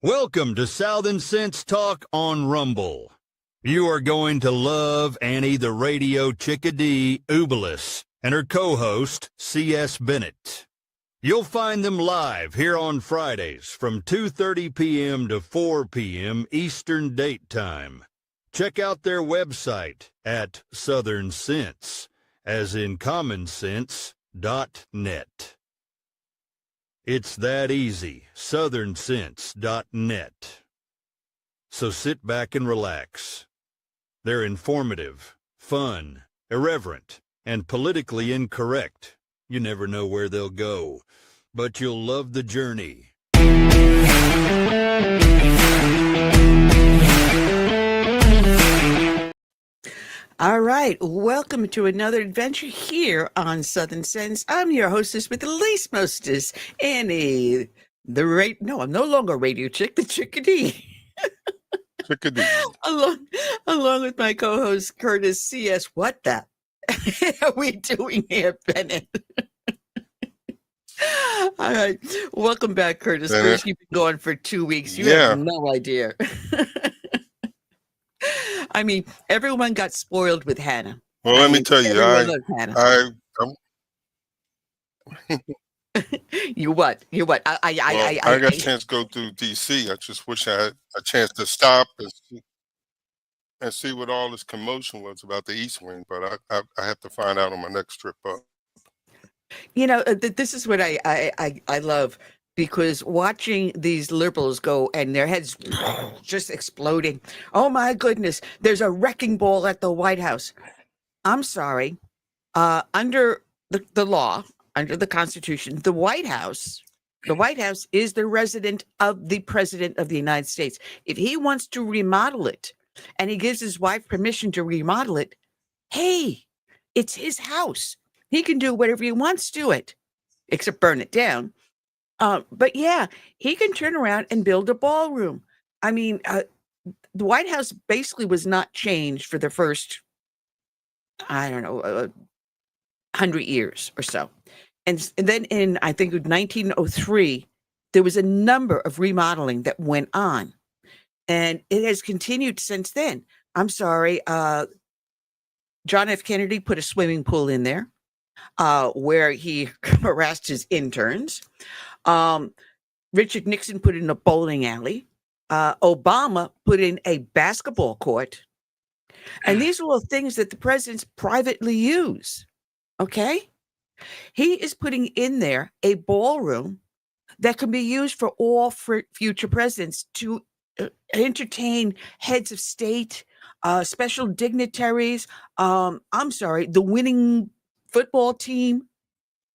Welcome to Southern Sense Talk on Rumble. You are going to love Annie the Radio Chickadee Ubelis and her co-host, C.S. Bennett. You'll find them live here on Fridays from 2:30 p.m. to 4 p.m. Eastern Date Time. Check out their website at Southern Sense, as in commonsense.net. It's that easy, southernsense.net. So sit back and relax. They're informative, fun, irreverent, and politically incorrect. You never know where they'll go, but you'll love the journey. All right, welcome to another adventure here on Southern Sense. I'm your hostess with the least mostest, Annie. No, I'm no longer a radio chick, the chickadee. Chickadee. along with my co-host Curtis C.S. What the are we doing here, Bennett? All right, welcome back, Curtis. Bennett. Curtis, you've been going for 2 weeks. You Yeah. have no idea. I mean, everyone got spoiled with Hannah. Well, let me tell you, everyone loved Hannah. You what? I got a chance to go through D.C. I just wish I had a chance to stop and see what all this commotion was about the East Wing, but I have to find out on my next trip up. You know, this is what I love, because watching these liberals go and their heads just exploding. Oh my goodness, there's a wrecking ball at the White House. I'm sorry. Under the law, under the Constitution, the White House is the resident of the President of the United States. If he wants to remodel it and he gives his wife permission to remodel it, hey, it's his house. He can do whatever he wants to it, except burn it down. But yeah, he can turn around and build a ballroom. I mean, the White House basically was not changed for the first, 100 years or so. And then in, I think, 1903, there was a number of remodeling that went on. And it has continued since then. I'm sorry, John F. Kennedy put a swimming pool in there where he harassed his interns. Richard Nixon put in a bowling alley. Obama put in a basketball court. And these are all things that the presidents privately use. Okay? He is putting in there a ballroom that can be used for all future presidents to entertain heads of state, special dignitaries. I'm sorry, the winning football team,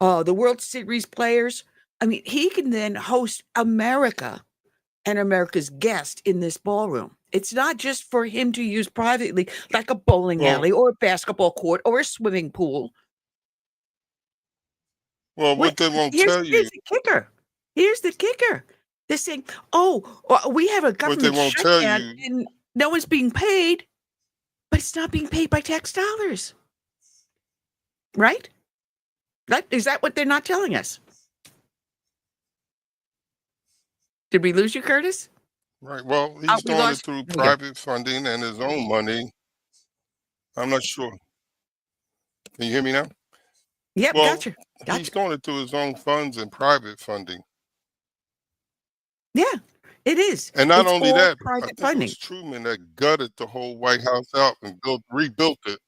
the World Series players. I mean, he can then host America and America's guest in this ballroom. It's not just for him to use privately, like a bowling alley or a basketball court or a swimming pool. Well, what they won't tell you. Here's the kicker. They're saying, we have a government shutdown and no one's being paid, but it's not being paid by tax dollars. Right? Is that what they're not telling us? Did we lose you, Curtis? Right. Well, he's doing it through private funding and his own money. I'm not sure. Can you hear me now? Yep, gotcha. He's doing it through his own funds and private funding. Yeah, it is. And not only that, private funding. It was Truman that gutted the whole White House out and rebuilt it.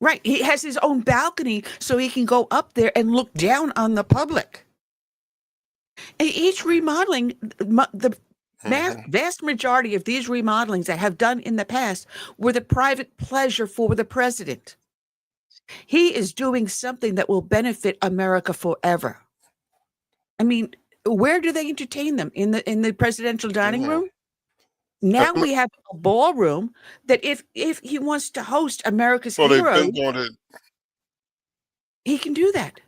Right. He has his own balcony so he can go up there and look down on the public. And each remodeling, the vast majority of these remodelings that have done in the past were the private pleasure for the president. He is doing something that will benefit America forever. I mean, where do they entertain them? In the presidential dining room? Now we have a ballroom that if he wants to host America's heroes, he can do that.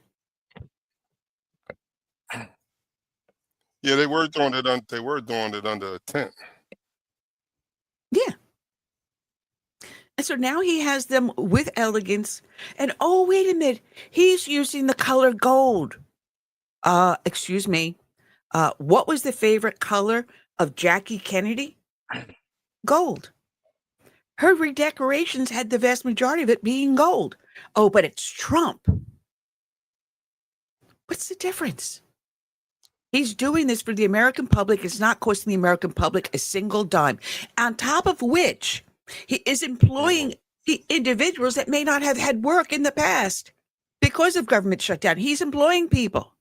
Yeah, they were doing it under a tent. Yeah. And so now he has them with elegance. And oh, wait a minute. He's using the color gold. Excuse me. What was the favorite color of Jackie Kennedy? Gold. Her redecorations had the vast majority of it being gold. Oh, but it's Trump. What's the difference? He's doing this for the American public. It's not costing the American public a single dime. On top of which, he is employing individuals that may not have had work in the past because of government shutdown. He's employing people.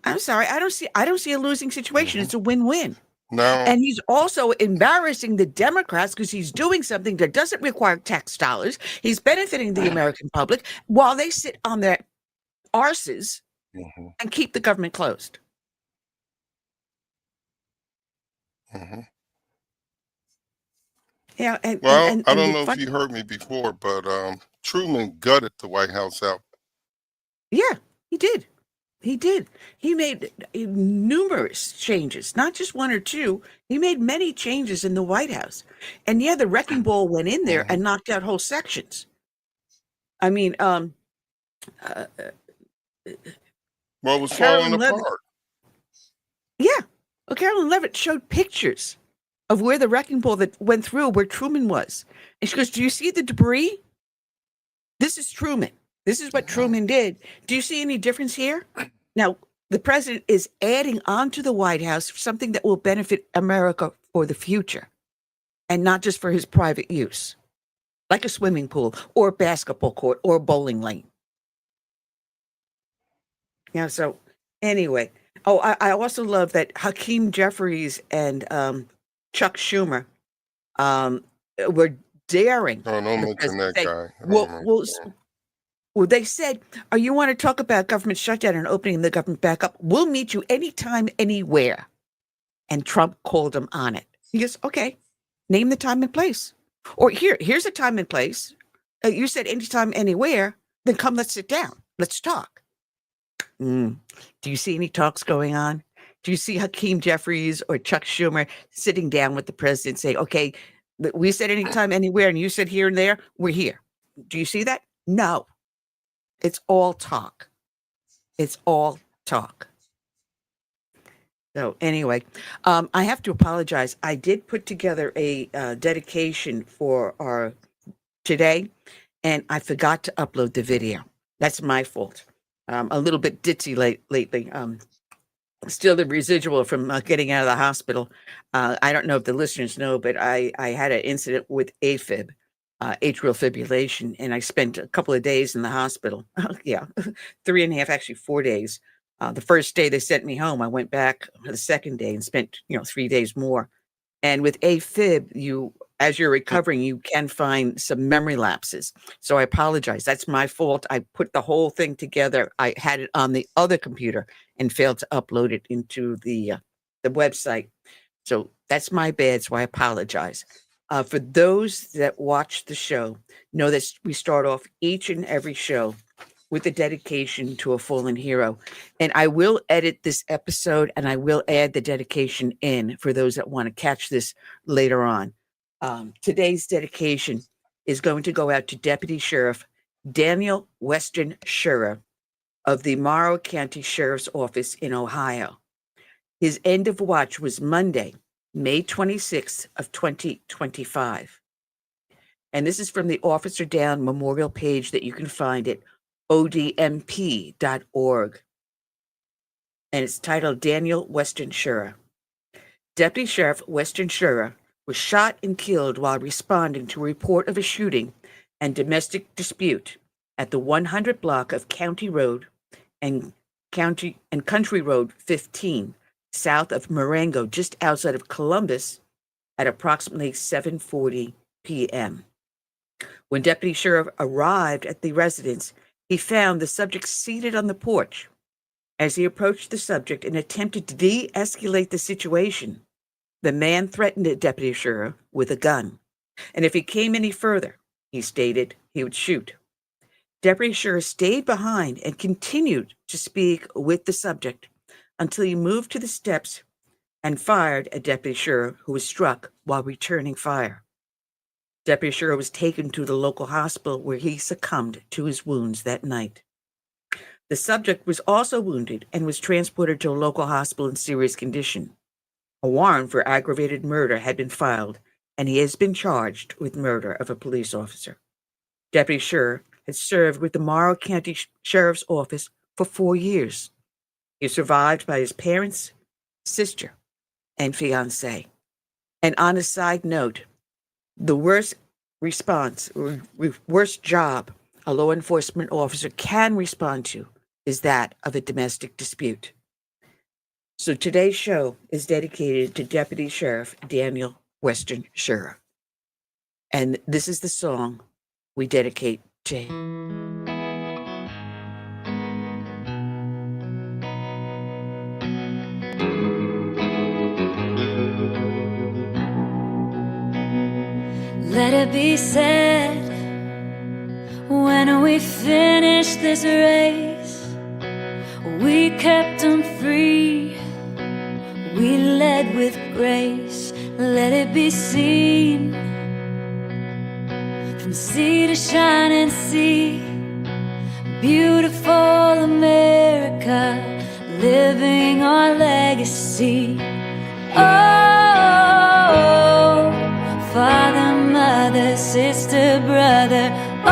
I'm sorry, I don't see a losing situation. It's a win-win. No. And he's also embarrassing the Democrats because he's doing something that doesn't require tax dollars. He's benefiting the American public while they sit on their arses and keep the government closed. Yeah. I don't know if you heard me before, but Truman gutted the White House out. Yeah, he did. He did. He made numerous changes, not just one or two. He made many changes in the White House. And yeah, the wrecking ball went in there and knocked out whole sections. I mean, well, it was falling apart. Yeah. Well, Carolyn Levitt showed pictures of where the wrecking ball that went through where Truman was. And she goes, do you see the debris? This is Truman. This is what Truman did. Do you see any difference here? Now, the president is adding on to the White House something that will benefit America for the future and not just for his private use, like a swimming pool or a basketball court or a bowling lane. Yeah, so anyway. Oh, I also love that Hakeem Jeffries and Chuck Schumer were daring. Oh, don't mention that guy. Well, they said, oh, you want to talk about government shutdown and opening the government back up? We'll meet you anytime, anywhere. And Trump called him on it. He goes, okay, name the time and place. Or here's a time and place. You said anytime, anywhere. Then come, let's sit down. Let's talk. Do you see any talks going on? Do you see Hakeem Jeffries or Chuck Schumer sitting down with the president saying, okay, we said anytime, anywhere, and you said here and there, we're here. Do you see that? No. It's all talk. It's all talk. So anyway, I have to apologize. I did put together a dedication for our today, and I forgot to upload the video. That's my fault. A little bit ditzy lately. Still the residual from getting out of the hospital. I don't know if the listeners know, but I had an incident with AFib. Atrial fibrillation, and I spent a couple of days in the hospital. 3.5, actually 4 days. The first day they sent me home. I went back the second day and spent 3 days more. And with AFib, as you're recovering, you can find some memory lapses. So I apologize. That's my fault. I put the whole thing together. I had it on the other computer and failed to upload it into the website. So that's my bad. So I apologize. For those that watch the show, know that we start off each and every show with a dedication to a fallen hero. And I will edit this episode and I will add the dedication in for those that want to catch this later on. Today's dedication is going to go out to Deputy Sheriff Daniel Weston Sherrer of the Morrow County Sheriff's Office in Ohio. His end of watch was Monday, May 26th of 2025. And this is from the Officer Down Memorial page that you can find at odmp.org. And it's titled Daniel Weston Sherrer. Deputy Sheriff Weston Sherrer was shot and killed while responding to a report of a shooting and domestic dispute at the 100 block of County Road and Country Road 15, south of Marengo, just outside of Columbus, at approximately 7:40 p.m. When Deputy Sheriff arrived at the residence, he found the subject seated on the porch. As he approached the subject and attempted to de-escalate the situation, the man threatened the Deputy Sheriff with a gun. And if he came any further, he stated, he would shoot. Deputy Sheriff stayed behind and continued to speak with the subject until he moved to the steps and fired at Deputy Sheriff, who was struck while returning fire. Deputy Sheriff was taken to the local hospital where he succumbed to his wounds that night. The subject was also wounded and was transported to a local hospital in serious condition. A warrant for aggravated murder had been filed, and he has been charged with murder of a police officer. Deputy Sherrer had served with the Morrow County Sheriff's Office for 4 years. He is survived by his parents, sister, and fiancé. And on a side note, the worst job a law enforcement officer can respond to is that of a domestic dispute. So today's show is dedicated to Deputy Sheriff Daniel Weston Sherrer. And this is the song we dedicate to him. Let it be said, when we finish this race, we kept them free, we led with grace. Let it be seen, from sea to shining sea, beautiful America, living our legacy. Oh, father, mother, sister, brother, oh,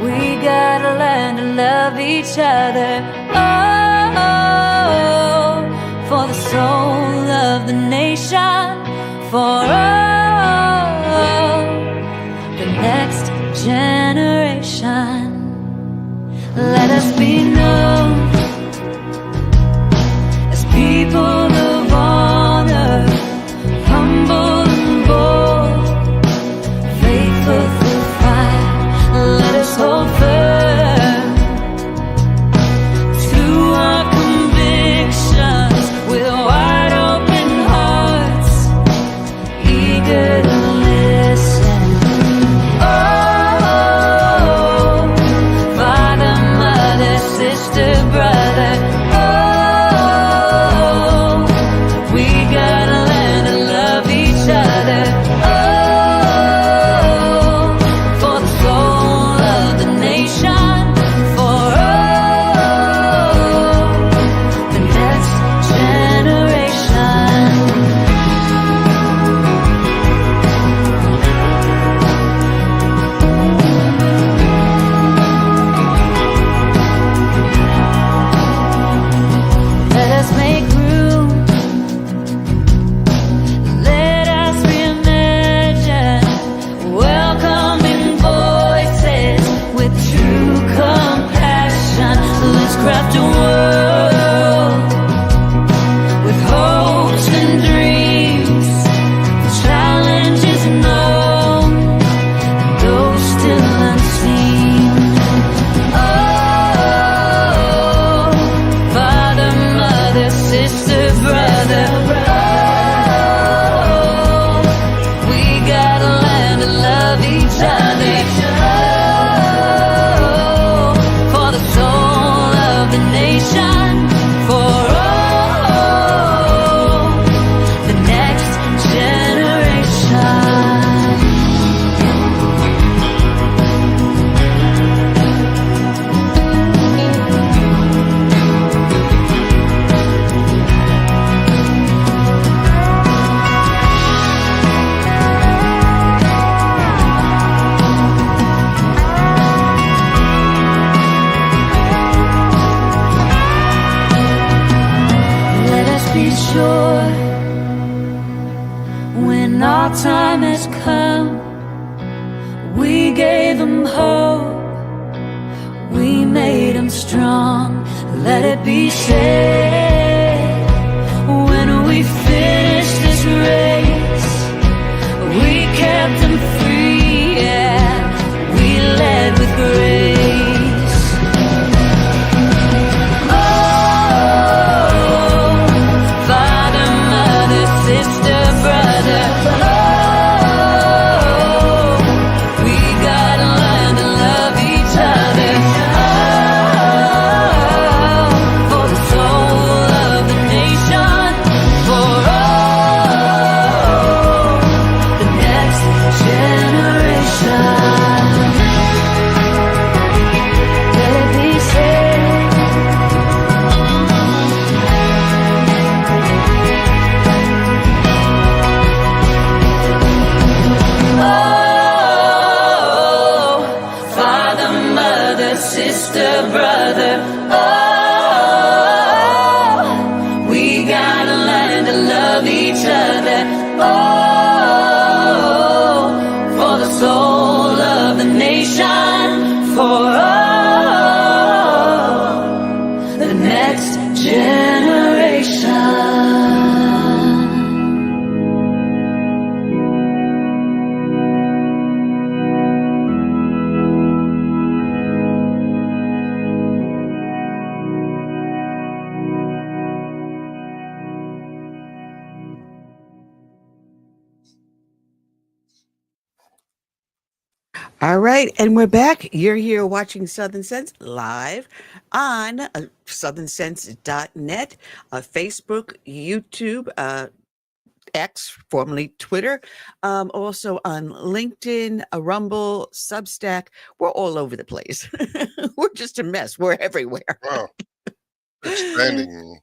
we gotta learn to love each other. Oh, for the soul of the nation, for the next generation. Let us be known as people of honor, humble and bold, faithful through fire. Let us hold firm to our convictions with wide open hearts, eager to listen. Oh, father, mother, sister, brother, oh, we gotta learn to love each other. Oh, for the soul of the nation, for the next generation. Let us make room, let us reimagine, welcoming voices with true compassion. Let's craft a world with hopes and dreams, challenges known, those still unseen. Oh, father, mother, sister, brother, oh, we gotta learn to love each other. Oh, for the soul of the nation, for the next generation. Let us be sure, when our time has come, we gave them hope, we made them strong. Let it be said, when we finish this race, we kept them free, yeah, we led with grace. Oh, father, mother, sister, brother, oh, we gotta learn to love each other. Oh, for the soul sister, brother. Oh, we gotta learn to love each other. Oh, for the soul of the nation, for the next generation. All right, and we're back. You're here watching Southern Sense live on southernsense.net, Facebook, YouTube, X, formerly Twitter, also on LinkedIn, Rumble, Substack. We're all over the place. We're just a mess. We're everywhere. Wow. Expanding.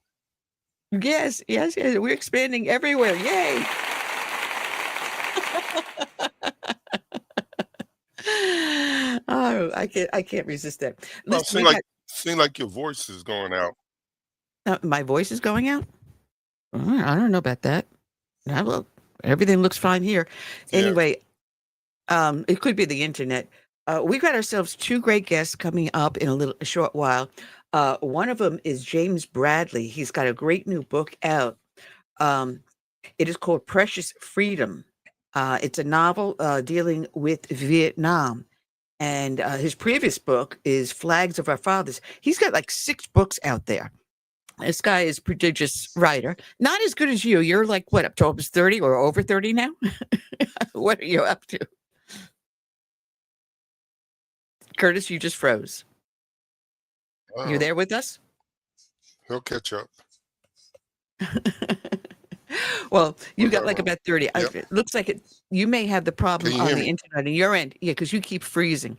Yes. We're expanding everywhere. Yay. Oh, I can't resist that. Well, Listen, seem like your voice is going out. my voice is going out. I don't know about that. Well, everything looks fine here. Yeah. Anyway, it could be the internet. We've got ourselves two great guests coming up in a short while. One of them is James Bradley. He's got a great new book out. It is called Precious Freedom. It's a novel dealing with Vietnam. And his previous book is Flags of Our Fathers. He's got like 6 books out there. This guy is a prodigious writer. Not as good as you. You're like, what, up to almost 30 or over 30 now? What are you up to? Curtis, you just froze. Wow. You there with us? He'll catch up. Well, you got like about 30. Yep. It looks like you may have the problem on the internet on your end. Yeah, because you keep freezing.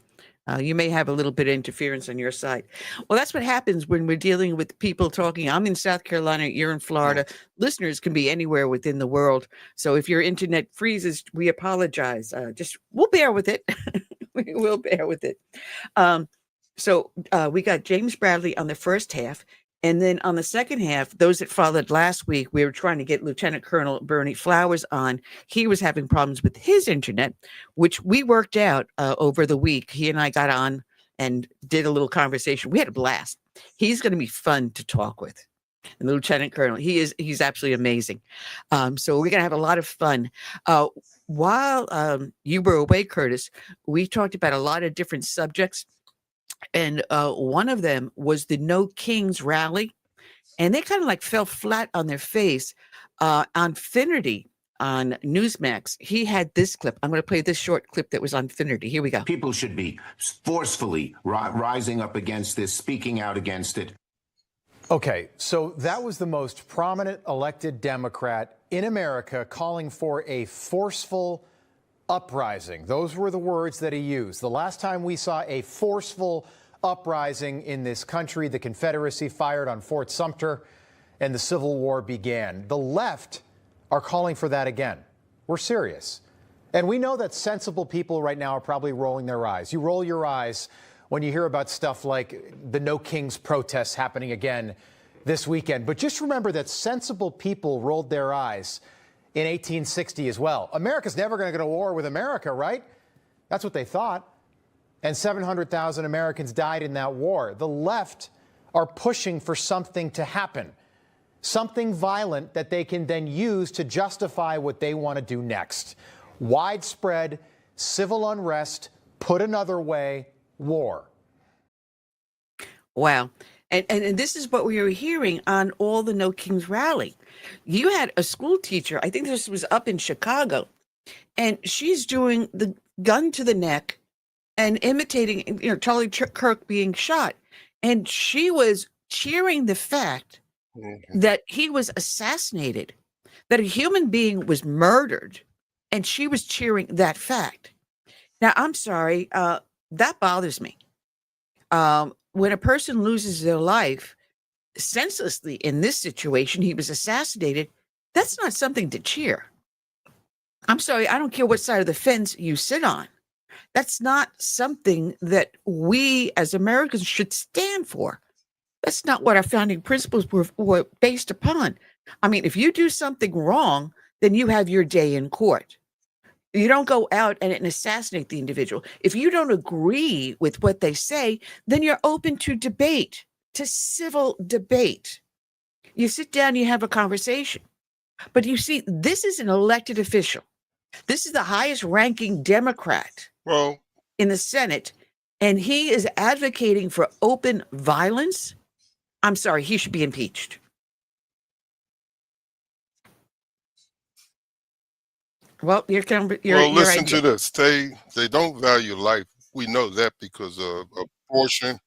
You may have a little bit of interference on your side. Well, that's what happens when we're dealing with people talking. I'm in South Carolina. You're in Florida. Listeners can be anywhere within the world. So if your internet freezes, we apologize. We'll bear with it. We will bear with it. So we got James Bradley on the first half. And then on the second half, those that followed last week, we were trying to get Lieutenant Colonel Berney Flowers on. He was having problems with his internet, which we worked out over the week. He and I got on and did a little conversation. We had a blast. He's going to be fun to talk with. And the Lieutenant Colonel, he's absolutely amazing. So we're going to have a lot of fun. While you were away, Curtis, we talked about a lot of different subjects. And one of them was the No Kings rally. And they kind of like fell flat on their face. On Finnerty, on Newsmax, he had this clip. I'm going to play this short clip that was on Finnerty. Here we go. People should be forcefully rising up against this, speaking out against it. Okay, so that was the most prominent elected Democrat in America calling for a forceful uprising. Those were the words that he used. The last time we saw a forceful uprising in this country, the Confederacy fired on Fort Sumter and the Civil War began. The left are calling for that again. We're serious. And we know that sensible people right now are probably rolling their eyes. You roll your eyes when you hear about stuff like the No Kings protests happening again this weekend. But just remember that sensible people rolled their eyes in 1860 as well. America's never going to go to war with America, right? That's what they thought. And 700,000 Americans died in that war. The left are pushing for something to happen, something violent that they can then use to justify what they want to do next. Widespread civil unrest, put another way, war. Wow. And this is what we were hearing on all the No Kings rally. You had a school teacher, I think this was up in Chicago, and she's doing the gun to the neck and imitating, Charlie Kirk being shot. And she was cheering the fact that he was assassinated, that a human being was murdered, and she was cheering that fact. Now, I'm sorry, that bothers me. When a person loses their life senselessly in this situation, he was assassinated, that's not something to cheer. I'm sorry, I don't care what side of the fence you sit on. That's not something that we as Americans should stand for. That's not what our founding principles were based upon. I mean, if you do something wrong, then you have your day in court. You don't go out and assassinate the individual. If you don't agree with what they say, then you're open to debate, to civil debate. You sit down, you have a conversation. But you see, this is an elected official. This is the highest ranking Democrat in the Senate, and he is advocating for open violence. I'm sorry, he should be impeached. Well, listen to this. They don't value life. We know that because of abortion.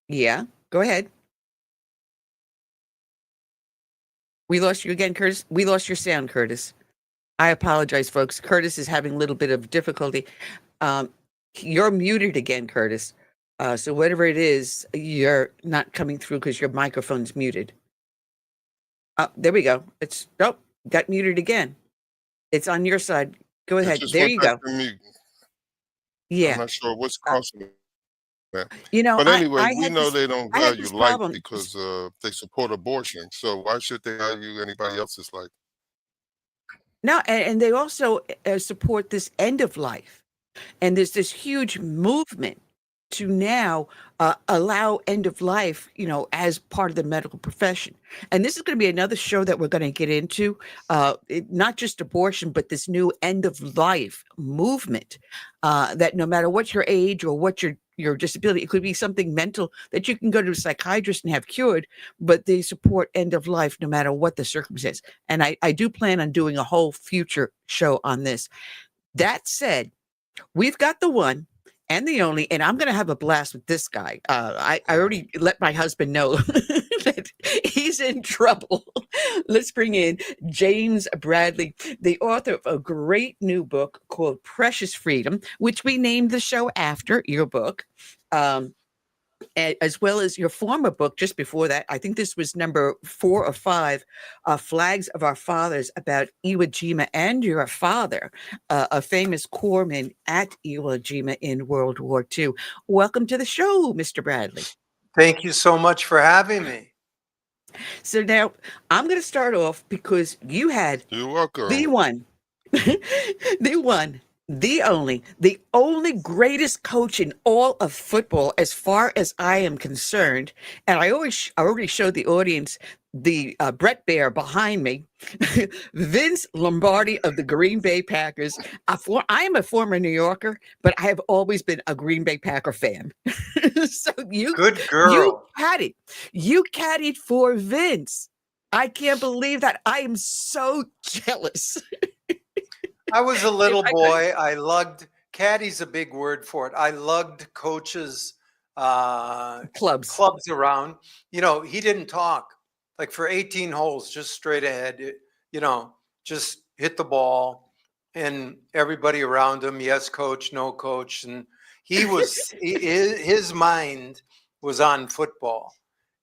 Yeah, go ahead. We lost you again, Curtis. We lost your sound, Curtis. I apologize, folks. Curtis is having a little bit of difficulty. You're muted again, Curtis. So whatever it is, you're not coming through because your microphone's muted. There we go. Got muted again. It's on your side. Go ahead. There you go. Yeah. I'm not sure what's causing it. But anyway, we know they don't value life because they support abortion. So why should they value anybody else's life? No, and they also support this end of life. And there's this huge movement to now allow end of life, as part of the medical profession. And this is going to be another show that we're going to get into, not just abortion, but this new end of life movement, that no matter what your age or what your disability, it could be something mental that you can go to a psychiatrist and have cured, but they support end of life no matter what the circumstance. And I do plan on doing a whole future show on this. That said, we've got the one and the only, and I'm going to have a blast with this guy. I already let my husband know that he's in trouble. Let's bring in James Bradley, the author of a great new book called Precious Freedom, which we named the show after your book, as well as your former book just before that. I think this was number 4 or 5, Flags of Our Fathers, about Iwo Jima and your father, a famous corpsman at Iwo Jima in World War II. Welcome to the show, Mr. Bradley. Thank you so much for having me. So now I'm going to start off because you had You're welcome. the one, the only greatest coach in all of football, as far as I am concerned. And I already showed the audience the Brett Bear behind me, Vince Lombardi of the Green Bay Packers. I am a former New Yorker, but I have always been a Green Bay Packer fan. So good girl. You caddied for Vince. I can't believe that. I am so jealous. I was a little boy. I lugged, caddy's a big word for it. I lugged coaches' clubs around. He didn't talk. Like for 18 holes, just straight ahead, just hit the ball and everybody around him. Yes, coach, no coach. And his mind was on football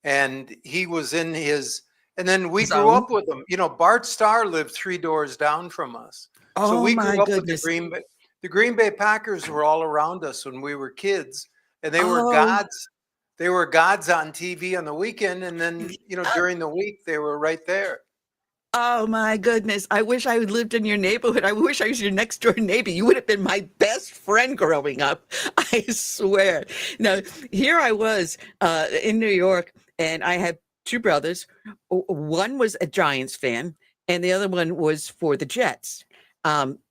and he was in his, and then we grew up with him. Bart Starr lived 3 doors down from us. So we grew up with the Green Bay. The Green Bay Packers were all around us when we were kids, and they were gods. They were gods on TV on the weekend, and then during the week they were right there. Oh my goodness! I wish I lived in your neighborhood. I wish I was your next door neighbor. You would have been my best friend growing up. I swear. Now here I was in New York, and I had 2 brothers. One was a Giants fan, and the other one was for the Jets.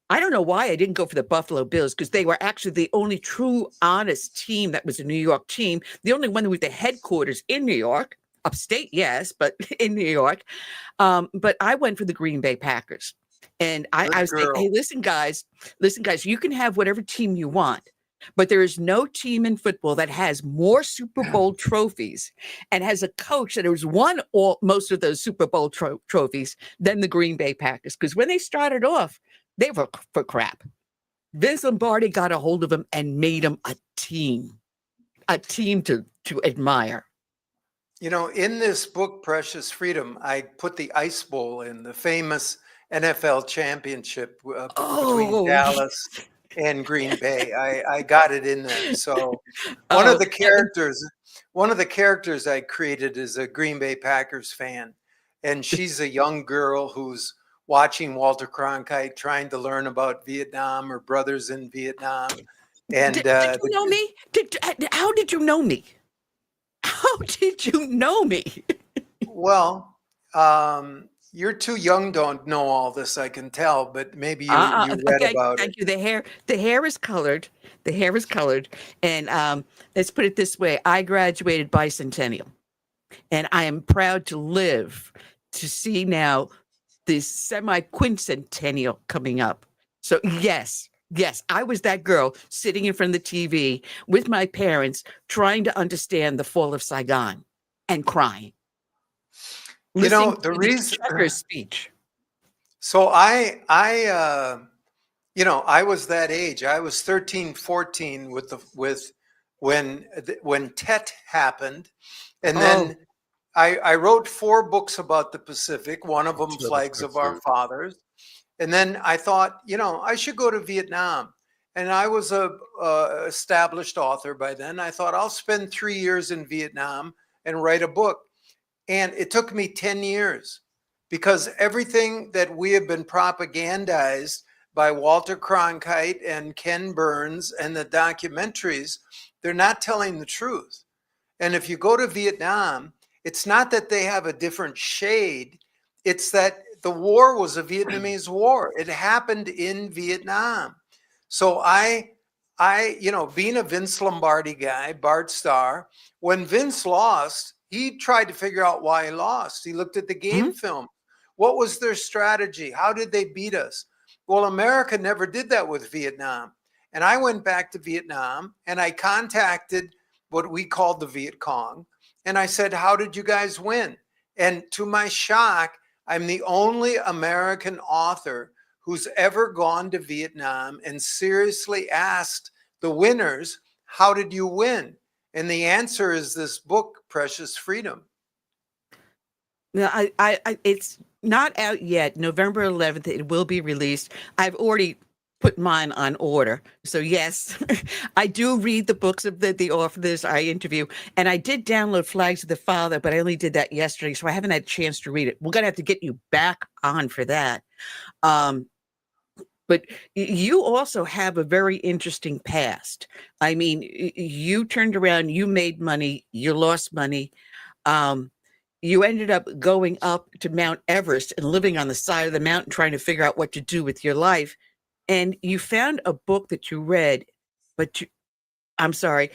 I don't know why I didn't go for the Buffalo Bills, because they were actually the only true, honest team that was a New York team. The only one with the headquarters in New York, upstate, yes, but in New York. But I went for the Green Bay Packers. And I was saying, hey, listen, guys, you can have whatever team you want, but there is no team in football that has more Super Bowl trophies and has a coach that has won most of those Super Bowl trophies than the Green Bay Packers. Because when they started off, they were for crap. Vince Lombardi got a hold of him and made him a team to admire. In this book, Precious Freedom, I put the Ice Bowl in, the famous NFL championship between Dallas and Green Bay. I got it in there. So one of the characters I created is a Green Bay Packers fan, and she's a young girl who's watching Walter Cronkite, trying to learn about Vietnam or brothers in Vietnam. And did you know me? How did you know me? How did you know me? Well, you're too young to know all this, I can tell, but maybe you read about thank you. The hair is colored. The hair is colored. And let's put it this way. I graduated bicentennial, and I am proud to live to see now the semi-quincentennial coming up. So yes, I was that girl sitting in front of the TV with my parents trying to understand the fall of Saigon and crying. You know, the reason Sherrer speech. So I was that age. I was 13, 14 when Tet happened. And then I wrote 4 books about the Pacific, one of them Flags of Our Fathers. And then I thought, I should go to Vietnam. And I was a established author by then. I thought I'll spend 3 years in Vietnam and write a book. And it took me 10 years because everything that we have been propagandized by Walter Cronkite and Ken Burns and the documentaries, they're not telling the truth. And if you go to Vietnam, it's not that they have a different shade. It's that the war was a Vietnamese war. It happened in Vietnam. So I being a Vince Lombardi guy, Bart Starr, when Vince lost, he tried to figure out why he lost. He looked at the game film. What was their strategy? How did they beat us? Well, America never did that with Vietnam. And I went back to Vietnam and I contacted what we called the Viet Cong. And I said, how did you guys win? And to my shock, I'm the only American author who's ever gone to Vietnam and seriously asked the winners, how did you win? And the answer is this book, Precious Freedom. No, it's not out yet. November 11th, it will be released. I've already put mine on order. So yes, I do read the books of the authors I interview. And I did download Flags of the Father, but I only did that yesterday. So I haven't had a chance to read it. We're going to have to get you back on for that. But you also have a very interesting past. I mean, you turned around, you made money, you lost money. You ended up going up to Mount Everest and living on the side of the mountain, trying to figure out what to do with your life. And you found a book that you read, but I'm sorry,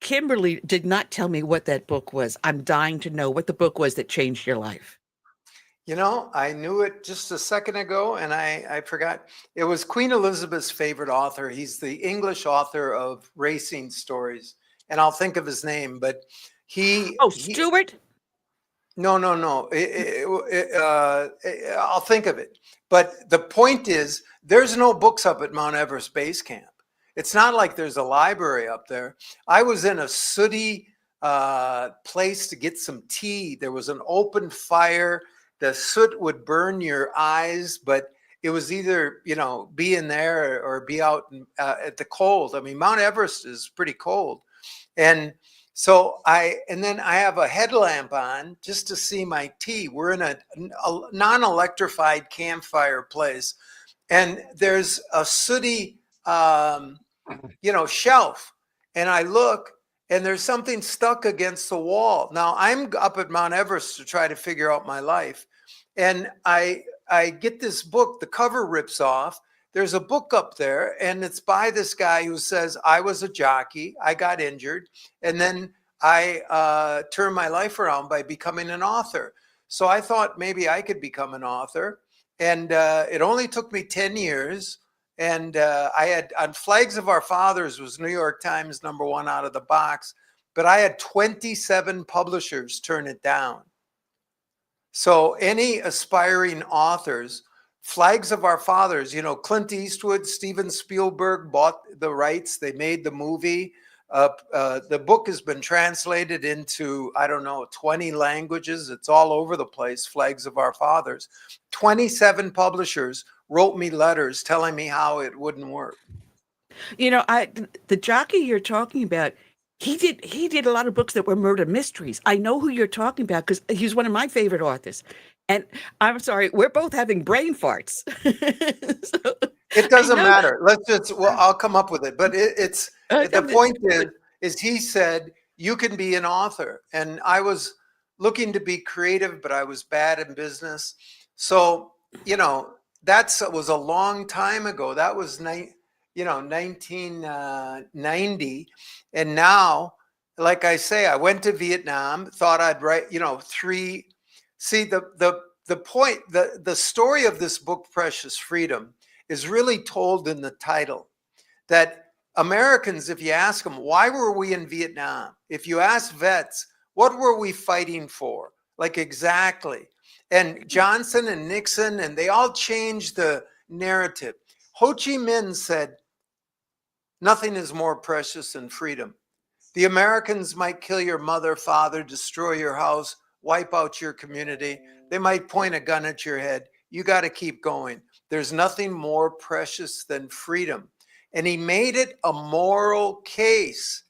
Kimberly did not tell me what that book was. I'm dying to know what the book was that changed your life. I knew it just a second ago, and I forgot. It was Queen Elizabeth's favorite author. He's the English author of racing stories, and I'll think of his name. But Stuart? No. I'll think of it. But the point is, there's no books up at Mount Everest Base Camp. It's not like there's a library up there. I was in a sooty place to get some tea. There was an open fire. The soot would burn your eyes, but it was either, be in there or be out at the cold. I mean, Mount Everest is pretty cold. And so then I have a headlamp on just to see my tea. We're in a non-electrified campfire place. And there's a sooty, shelf. And I look, and there's something stuck against the wall. Now I'm up at Mount Everest to try to figure out my life. And I get this book, the cover rips off. There's a book up there and it's by this guy who says, I was a jockey, I got injured. And then I turned my life around by becoming an author. So I thought maybe I could become an author. And it only took me 10 years. And I had on Flags of Our Fathers was New York Times #1 out of the box, but I had 27 publishers turn it down. So any aspiring authors, Flags of Our Fathers, Clint Eastwood, Steven Spielberg bought the rights. They made the movie. The book has been translated into, I don't know, 20 languages. It's all over the place, Flags of Our Fathers. 27 publishers wrote me letters telling me how it wouldn't work. You know, the jockey you're talking about, he did a lot of books that were murder mysteries. I know who you're talking about because he's one of my favorite authors. And I'm sorry, we're both having brain farts. So, it doesn't matter. I'll come up with it. But the point is he said, you can be an author. And I was looking to be creative, but I was bad in business. So, that was a long time ago. That was 1990. And now, like I say, I went to Vietnam, thought I'd write, three. See, the point, the story of this book, Precious Freedom, is really told in the title. That Americans, if you ask them, why were we in Vietnam? If you ask vets, what were we fighting for? Like exactly. And Johnson and Nixon, and they all changed the narrative. Ho Chi Minh said, nothing is more precious than freedom. The Americans might kill your mother, father, destroy your house, wipe out your community. They might point a gun at your head. You got to keep going. There's nothing more precious than freedom. And he made it a moral case.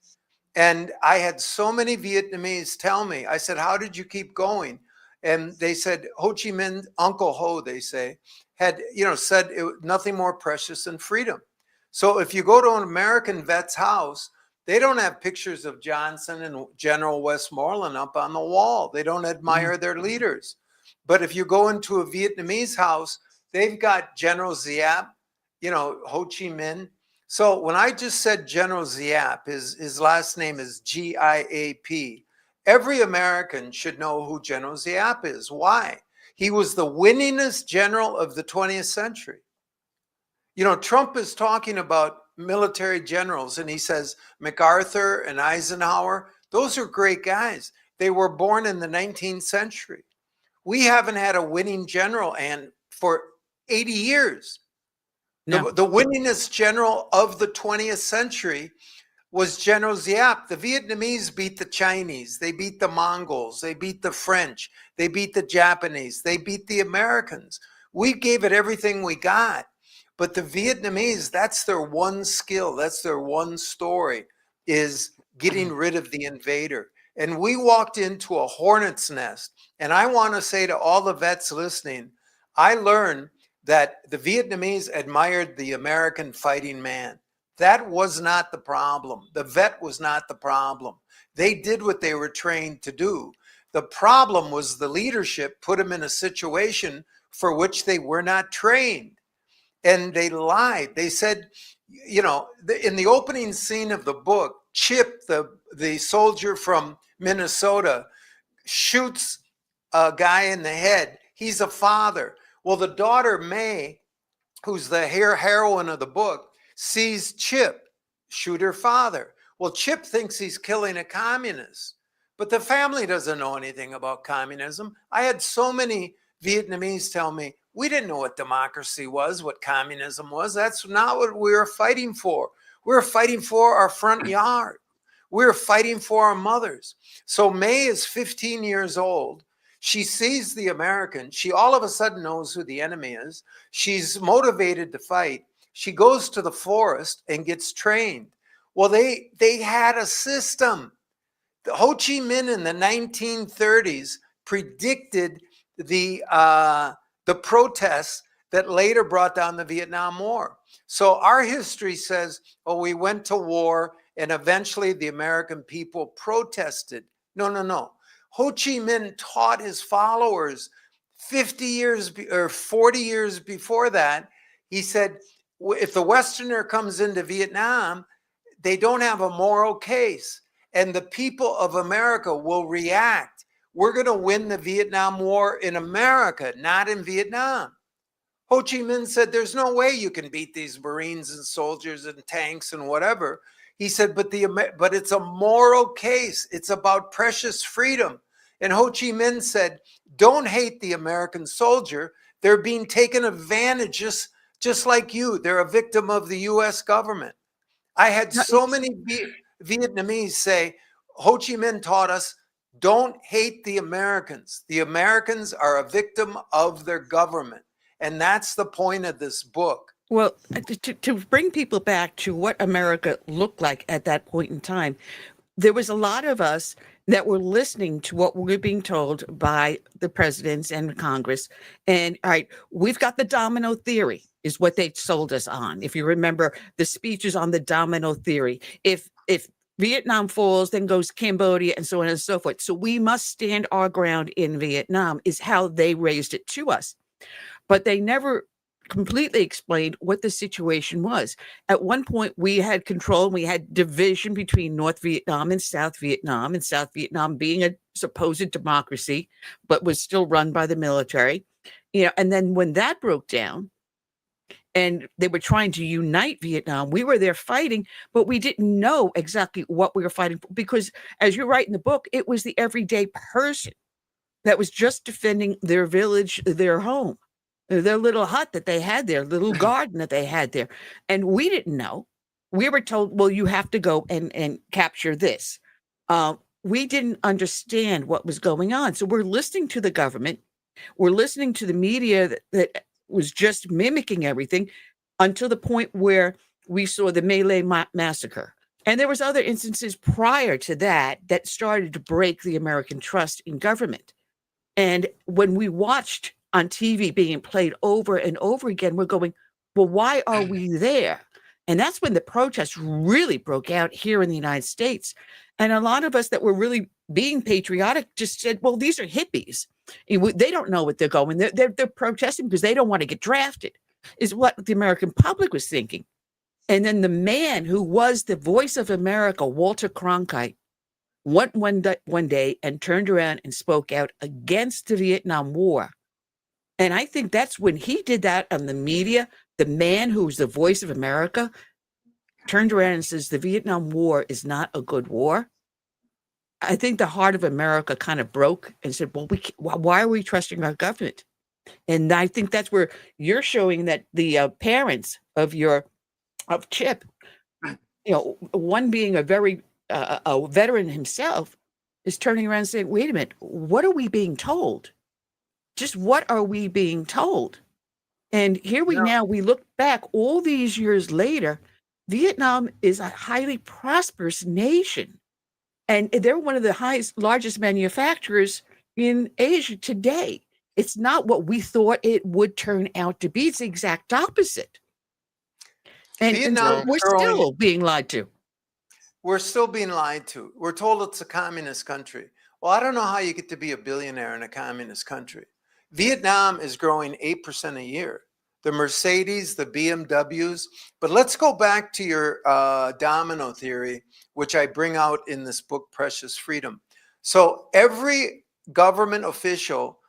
And I had so many Vietnamese tell me, I said, how did you keep going? And they said, Ho Chi Minh, Uncle Ho, they say, had, said nothing more precious than freedom. So if you go to an American vet's house, they don't have pictures of Johnson and General Westmoreland up on the wall. They don't admire their leaders. But if you go into a Vietnamese house, they've got General Giap, Ho Chi Minh. So when I just said General Giap, his last name is Giap. Every American should know who General Giap is. Why? He was the winningest general of the 20th century. Trump is talking about military generals, and he says MacArthur and Eisenhower, those are great guys. They were born in the 19th century. We haven't had a winning general, and for 80 years. No. The winningest general of the 20th century was General Giap. The Vietnamese beat the Chinese. They beat the Mongols. They beat the French. They beat the Japanese. They beat the Americans. We gave it everything we got. But the Vietnamese, that's their one skill. That's their one story, is getting rid of the invader. And we walked into a hornet's nest. And I want to say to all the vets listening, I learned that the Vietnamese admired the American fighting man. That was not the problem. The vet was not the problem. They did what they were trained to do. The problem was the leadership put them in a situation for which they were not trained. And they lied. They said, in the opening scene of the book, Chip, the soldier from Minnesota, shoots a guy in the head. He's a father. Well, the daughter, May, who's the heroine of the book, sees Chip shoot her father. Well, Chip thinks he's killing a communist, but the family doesn't know anything about communism. I had so many Vietnamese tell me, we didn't know what democracy was, what communism was. That's not what we were fighting for. We were fighting for our front yard. We were fighting for our mothers. So May is 15 years old. She sees the American. She all of a sudden knows who the enemy is. She's motivated to fight. She goes to the forest and gets trained. Well, they had a system. The Ho Chi Minh in the 1930s predicted the protests that later brought down the Vietnam War. So our history says, oh, we went to war and eventually the American people protested. No. Ho Chi Minh taught his followers 50 years or 40 years before that. He said, if the Westerner comes into Vietnam, they don't have a moral case. And the people of America will react. We're going to win the Vietnam War in America, not in Vietnam. Ho Chi Minh said, there's no way you can beat these Marines and soldiers and tanks and whatever. He said, but it's a moral case. It's about precious freedom. And Ho Chi Minh said, don't hate the American soldier. They're being taken advantage just like you. They're a victim of the U.S. government. I had so many Vietnamese say, Ho Chi Minh taught us, don't hate the Americans. The Americans are a victim of their government. And that's the point of this book. Well, to bring people back to what America looked like at that point in time, there was a lot of us that were listening to what we were being told by the presidents and Congress. And all right, we've got the domino theory is what they sold us on. If you remember the speeches on the domino theory, if Vietnam falls, then goes Cambodia, and so on and so forth. So we must stand our ground in Vietnam is how they raised it to us. But they never completely explained what the situation was. At one point, we had control, we had division between North Vietnam and South Vietnam being a supposed democracy, but was still run by the military. And then when that broke down, and they were trying to unite Vietnam, we were there fighting, but we didn't know exactly what we were fighting for, because as you write in the book, it was the everyday person that was just defending their village, their home, their little hut that they had there, little garden that they had there. And we didn't know. We were told, well, you have to go and capture this. We didn't understand what was going on. So we're listening to the government. We're listening to the media that was just mimicking everything until the point where we saw the Malay massacre. And there was other instances prior to that that started to break the American trust in government. And when we watched on TV being played over and over again, we're going, well, why are we there? And that's when the protests really broke out here in the United States. And a lot of us that were really being patriotic just said, well, these are hippies. They don't know what they're going. They're protesting because they don't want to get drafted, is what the American public was thinking. And then the man who was the voice of America, Walter Cronkite, went one day and turned around and spoke out against the Vietnam War. And I think that's when he did that on the media. The man who was the voice of America turned around and says, the Vietnam War is not a good war. I think the heart of America kind of broke and said, well, why are we trusting our government? And I think that's where you're showing that the parents of Chip, one being a very a veteran himself, is turning around and saying, wait a minute, what are we being told? Just what are we being told? And here we look back all these years later, Vietnam is a highly prosperous nation. And they're one of the largest manufacturers in Asia today. It's not what we thought it would turn out to be. It's the exact opposite. And so we're still being lied to. We're still being lied to. We're told it's a communist country. Well, I don't know how you get to be a billionaire in a communist country. Vietnam is growing 8% a year. The Mercedes, the BMWs. But let's go back to your domino theory, which I bring out in this book, Precious Freedom. So every government official,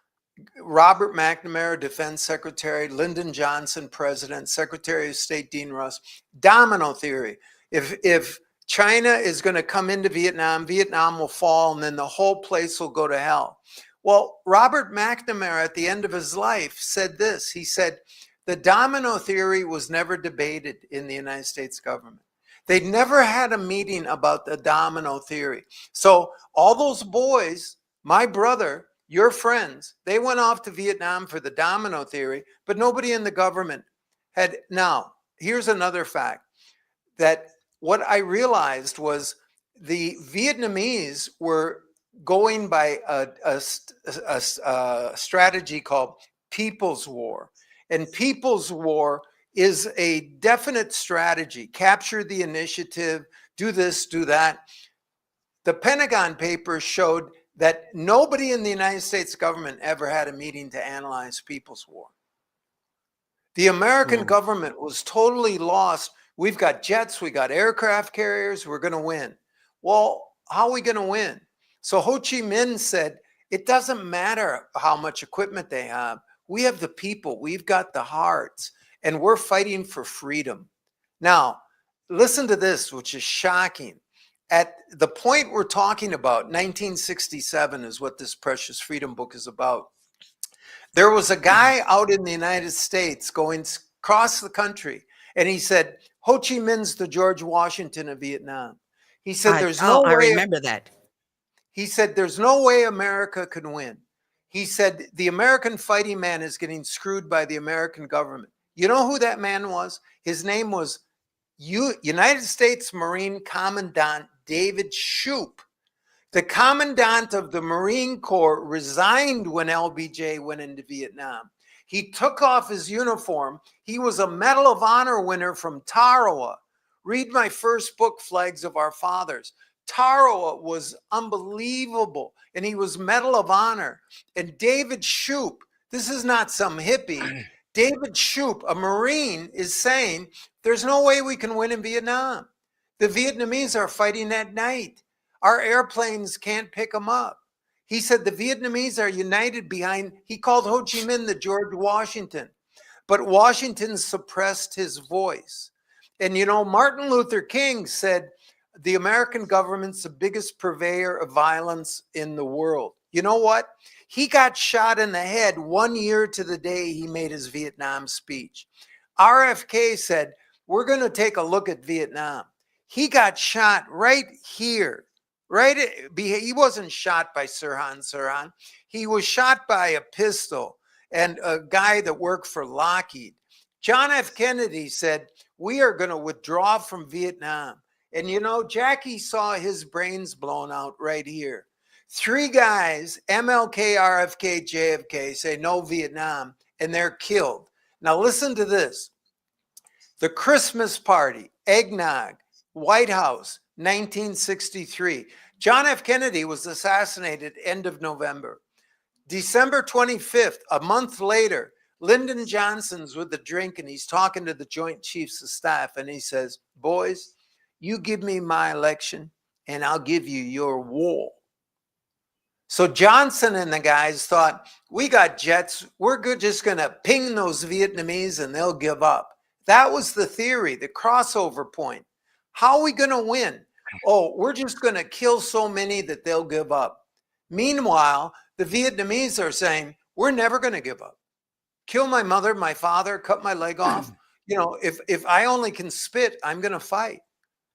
Robert McNamara, Defense Secretary, Lyndon Johnson, President, Secretary of State Dean Rusk, domino theory. If China is going to come into Vietnam, Vietnam will fall, and then the whole place will go to hell. Well, Robert McNamara, at the end of his life, said this. He said, the domino theory was never debated in the United States government. They never had a meeting about the domino theory. So all those boys, my brother, your friends, they went off to Vietnam for the domino theory, but nobody in the government had. Now, here's another fact, that what I realized was the Vietnamese were going by a strategy called People's War. And People's War is a definite strategy. Capture the initiative, do this, do that. The Pentagon Papers showed that nobody in the United States government ever had a meeting to analyze People's War. The American government was totally lost. We've got jets, we got aircraft carriers, we're going to win. Well, how are we going to win? So Ho Chi Minh said, it doesn't matter how much equipment they have. We have the people, we've got the hearts, and we're fighting for freedom. Now, listen to this, which is shocking. At the point we're talking about, 1967 is what this Precious Freedom book is about. There was a guy out in the United States going across the country, and he said, Ho Chi Minh's the George Washington of Vietnam. He said, there's no way. I remember that. He said, there's no way America can win. He said, the American fighting man is getting screwed by the American government. You know who that man was? His name was United States Marine Commandant David Shoup. The commandant of the Marine Corps resigned when LBJ went into Vietnam. He took off his uniform. He was a Medal of Honor winner from Tarawa. Read my first book, Flags of Our Fathers. Tarawa was unbelievable, and he was Medal of Honor. And David Shoup, this is not some hippie. David Shoup, a Marine, is saying, there's no way we can win in Vietnam. The Vietnamese are fighting at night. Our airplanes can't pick them up. He said the Vietnamese are united behind, he called Ho Chi Minh the George Washington, but Washington suppressed his voice. And, you know, Martin Luther King said, the American government's the biggest purveyor of violence in the world. You know what? He got shot in the head 1 year to the day he made his Vietnam speech. RFK said, we're going to take a look at Vietnam. He got shot right here. Right? He wasn't shot by Sirhan. He was shot by a pistol and a guy that worked for Lockheed. John F. Kennedy said, we are going to withdraw from Vietnam. And, you know, Jackie saw his brains blown out right here. 3 guys, MLK, RFK, JFK, say no Vietnam, and they're killed. Now, listen to this. The Christmas party, eggnog, White House, 1963. John F. Kennedy was assassinated end of November. December 25th, a month later, Lyndon Johnson's with a drink and he's talking to the Joint Chiefs of Staff and he says, boys, you give me my election and I'll give you your war. So Johnson and the guys thought, we got jets, we're just going to ping those Vietnamese and they'll give up. That was the theory, the crossover point. How are we going to win? Oh, we're just going to kill so many that they'll give up. Meanwhile, the Vietnamese are saying, we're never going to give up. Kill my mother, my father, cut my leg off. You know, if I only can spit, I'm going to fight.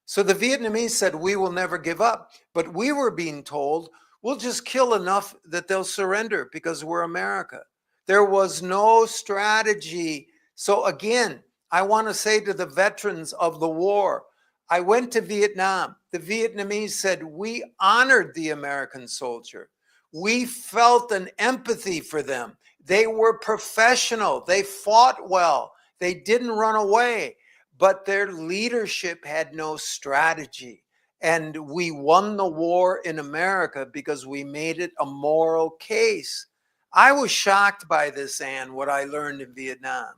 So the Vietnamese said, we will never give up. But we were being told, we'll just kill enough that they'll surrender because we're America. There was no strategy. So again, I want to say to the veterans of the war, I went to Vietnam. The Vietnamese said, we honored the American soldier. We felt an empathy for them. They were professional. They fought well. They didn't run away, but their leadership had no strategy. And we won the war in America because we made it a moral case. I was shocked by this, Ann, what I learned in Vietnam.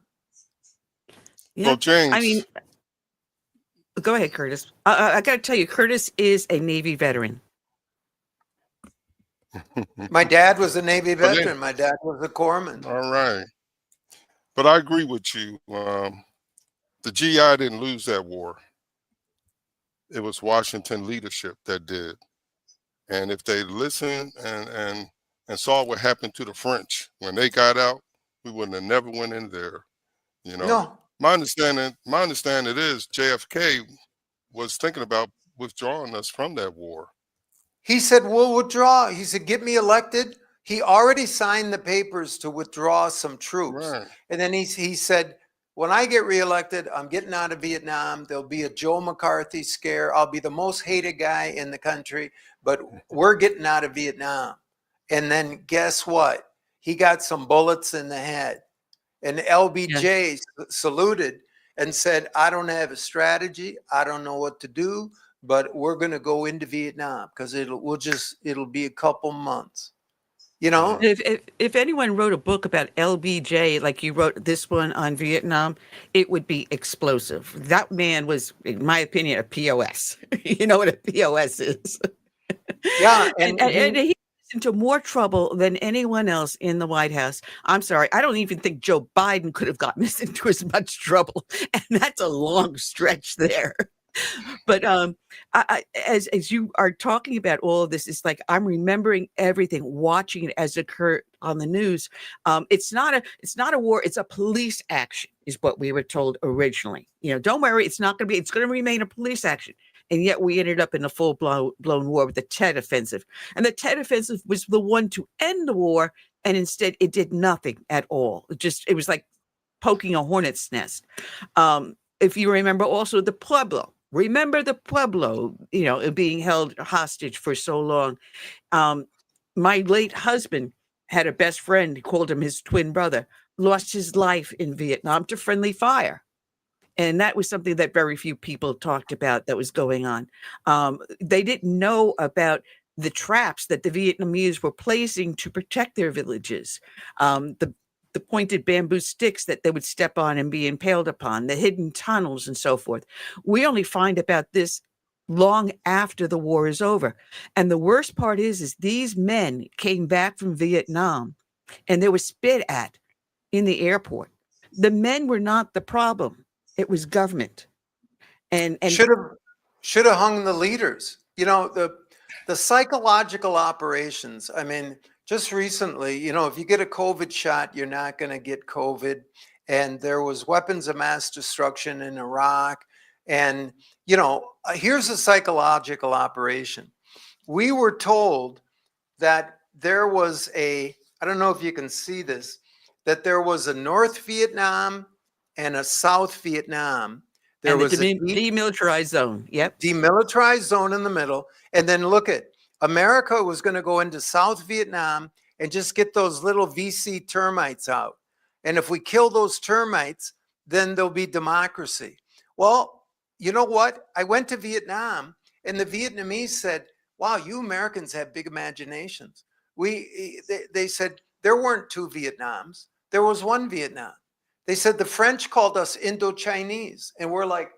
Yeah. Well, James. I mean, go ahead, Curtis. I got to tell you, Curtis is a Navy veteran. My dad was a Navy veteran. My dad was a corpsman. All right. But I agree with you. The GI didn't lose that war. It was Washington leadership that did. And if they listened and saw what happened to the French when they got out, we wouldn't have never went in there. You know, No. My understanding is JFK was thinking about withdrawing us from that war. He said, we'll withdraw. He said, get me elected. He already signed the papers to withdraw some troops. Right. And then he said, when I get reelected, I'm getting out of Vietnam. There'll be a Joe McCarthy scare. I'll be the most hated guy in the country, but we're getting out of Vietnam. And then guess what? He got some bullets in the head. And LBJ saluted and said, I don't have a strategy. I don't know what to do, but we're going to go into Vietnam because it'll be a couple months. You know, if anyone wrote a book about LBJ, like you wrote this one on Vietnam, it would be explosive. That man was, in my opinion, a POS. You know what a POS is? Yeah. And he was into more trouble than anyone else in the White House. I'm sorry. I don't even think Joe Biden could have gotten us into as much trouble. And that's a long stretch there. But as you are talking about all of this, it's like I'm remembering everything, watching it as it occurred on the news. It's not a war; it's a police action, is what we were told originally. You know, don't worry, it's not going to be. It's going to remain a police action. And yet we ended up in a full-blown war with the Tet Offensive. And the Tet Offensive was the one to end the war, and instead it did nothing at all. It was like poking a hornet's nest. If you remember also the Pueblo, being held hostage for so long. My late husband had a best friend, he called him his twin brother, lost his life in Vietnam to friendly fire. And that was something that very few people talked about that was going on. They didn't know about the traps that the Vietnamese were placing to protect their villages. The pointed bamboo sticks that they would step on and be impaled upon, the hidden tunnels and so forth. We only find about this long after the war is over. And the worst part is these men came back from Vietnam and they were spit at in the airport. The men were not the problem. It was government. And should have hung the leaders. The psychological operations. I mean, just recently, if you get a COVID shot, you're not going to get COVID. And there was weapons of mass destruction in Iraq. And, here's a psychological operation. We were told that there was I don't know if you can see this, that there was a North Vietnam and a South Vietnam. There was a demilitarized zone. Yep. Demilitarized zone in the middle. And then look at America was going to go into South Vietnam and just get those little VC termites out. And if we kill those termites, then there'll be democracy. Well, you know what? I went to Vietnam and the Vietnamese said, wow, you Americans have big imaginations. They said there weren't two Vietnams. There was one Vietnam. They said the French called us Indo-Chinese. And we're like,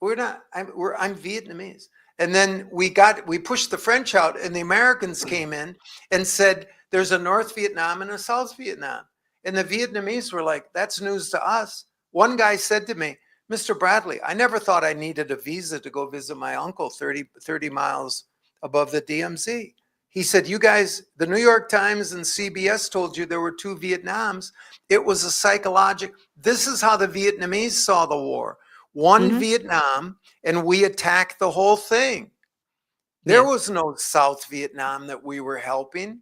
we're not, I'm Vietnamese. And then we pushed the French out and the Americans came in and said, there's a North Vietnam and a South Vietnam. And the Vietnamese were like, that's news to us. One guy said to me, Mr. Bradley, I never thought I needed a visa to go visit my uncle 30 miles above the DMZ. He said, you guys, the New York Times and CBS told you there were two Vietnams. It was a psychological. This is how the Vietnamese saw the war. One Vietnam, and we attacked the whole thing. There was no South Vietnam that we were helping.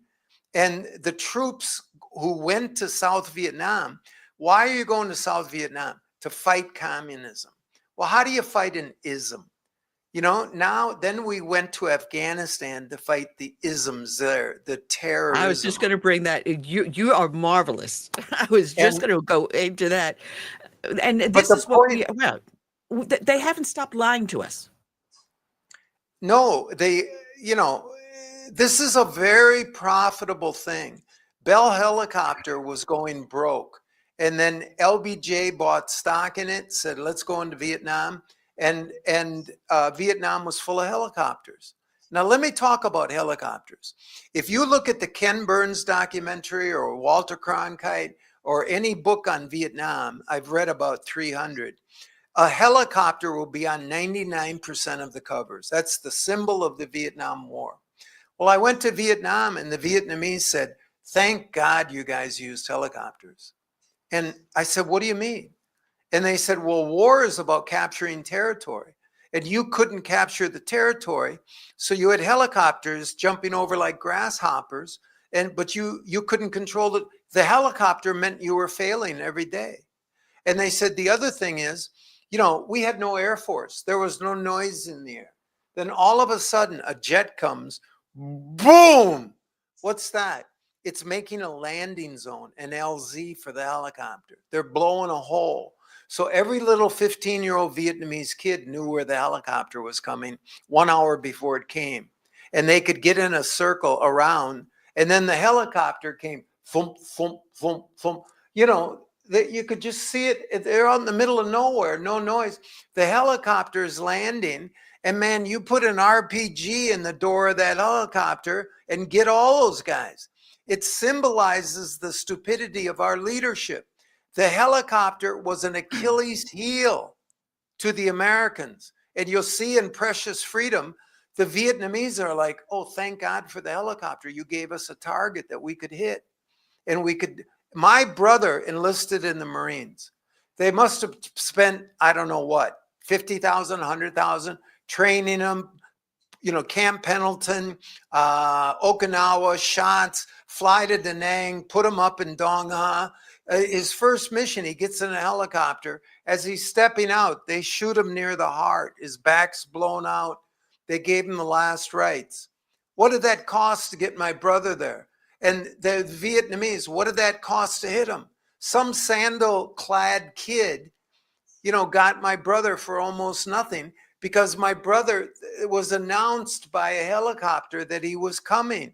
And the troops who went to South Vietnam, why are you going to South Vietnam? To fight communism. Well, how do you fight an ism? Then we went to Afghanistan to fight the isms there, the terrorism. I was just going to bring that. You are marvelous. I was just going to go into that. And this is what they haven't stopped lying to us. No, this is a very profitable thing. Bell Helicopter was going broke. And then LBJ bought stock in it, said, let's go into Vietnam. And Vietnam was full of helicopters. Now, let me talk about helicopters. If you look at the Ken Burns documentary or Walter Cronkite or any book on Vietnam, I've read about 300. A helicopter will be on 99% of the covers. That's the symbol of the Vietnam War. Well, I went to Vietnam and the Vietnamese said, thank God you guys used helicopters. And I said, what do you mean? And they said, well, war is about capturing territory. And you couldn't capture the territory. So you had helicopters jumping over like grasshoppers, but you couldn't control it. The helicopter meant you were failing every day. And they said, the other thing is, we had no Air Force. There was no noise in the air. Then all of a sudden, a jet comes, boom. What's that? It's making a landing zone, an LZ for the helicopter. They're blowing a hole. So every little 15-year-old Vietnamese kid knew where the helicopter was coming 1 hour before it came. And they could get in a circle around. And then the helicopter came, thump, thump, thump, thump. You could just see it. They're out in the middle of nowhere, no noise. The helicopter is landing. And man, you put an RPG in the door of that helicopter and get all those guys. It symbolizes the stupidity of our leadership. The helicopter was an Achilles heel to the Americans. And you'll see in Precious Freedom, the Vietnamese are like, oh, thank God for the helicopter. You gave us a target that we could hit. And my brother enlisted in the Marines. They must have spent, I don't know what, $50,000, $100,000 training them, Camp Pendleton, Okinawa, shots, fly to Da Nang, put him up in Dong Ha. His first mission, he gets in a helicopter. As he's stepping out, they shoot him near the heart. His back's blown out. They gave him the last rites. What did that cost to get my brother there? And the Vietnamese, what did that cost to hit him? Some sandal-clad kid, got my brother for almost nothing, because my brother, it was announced by a helicopter that he was coming.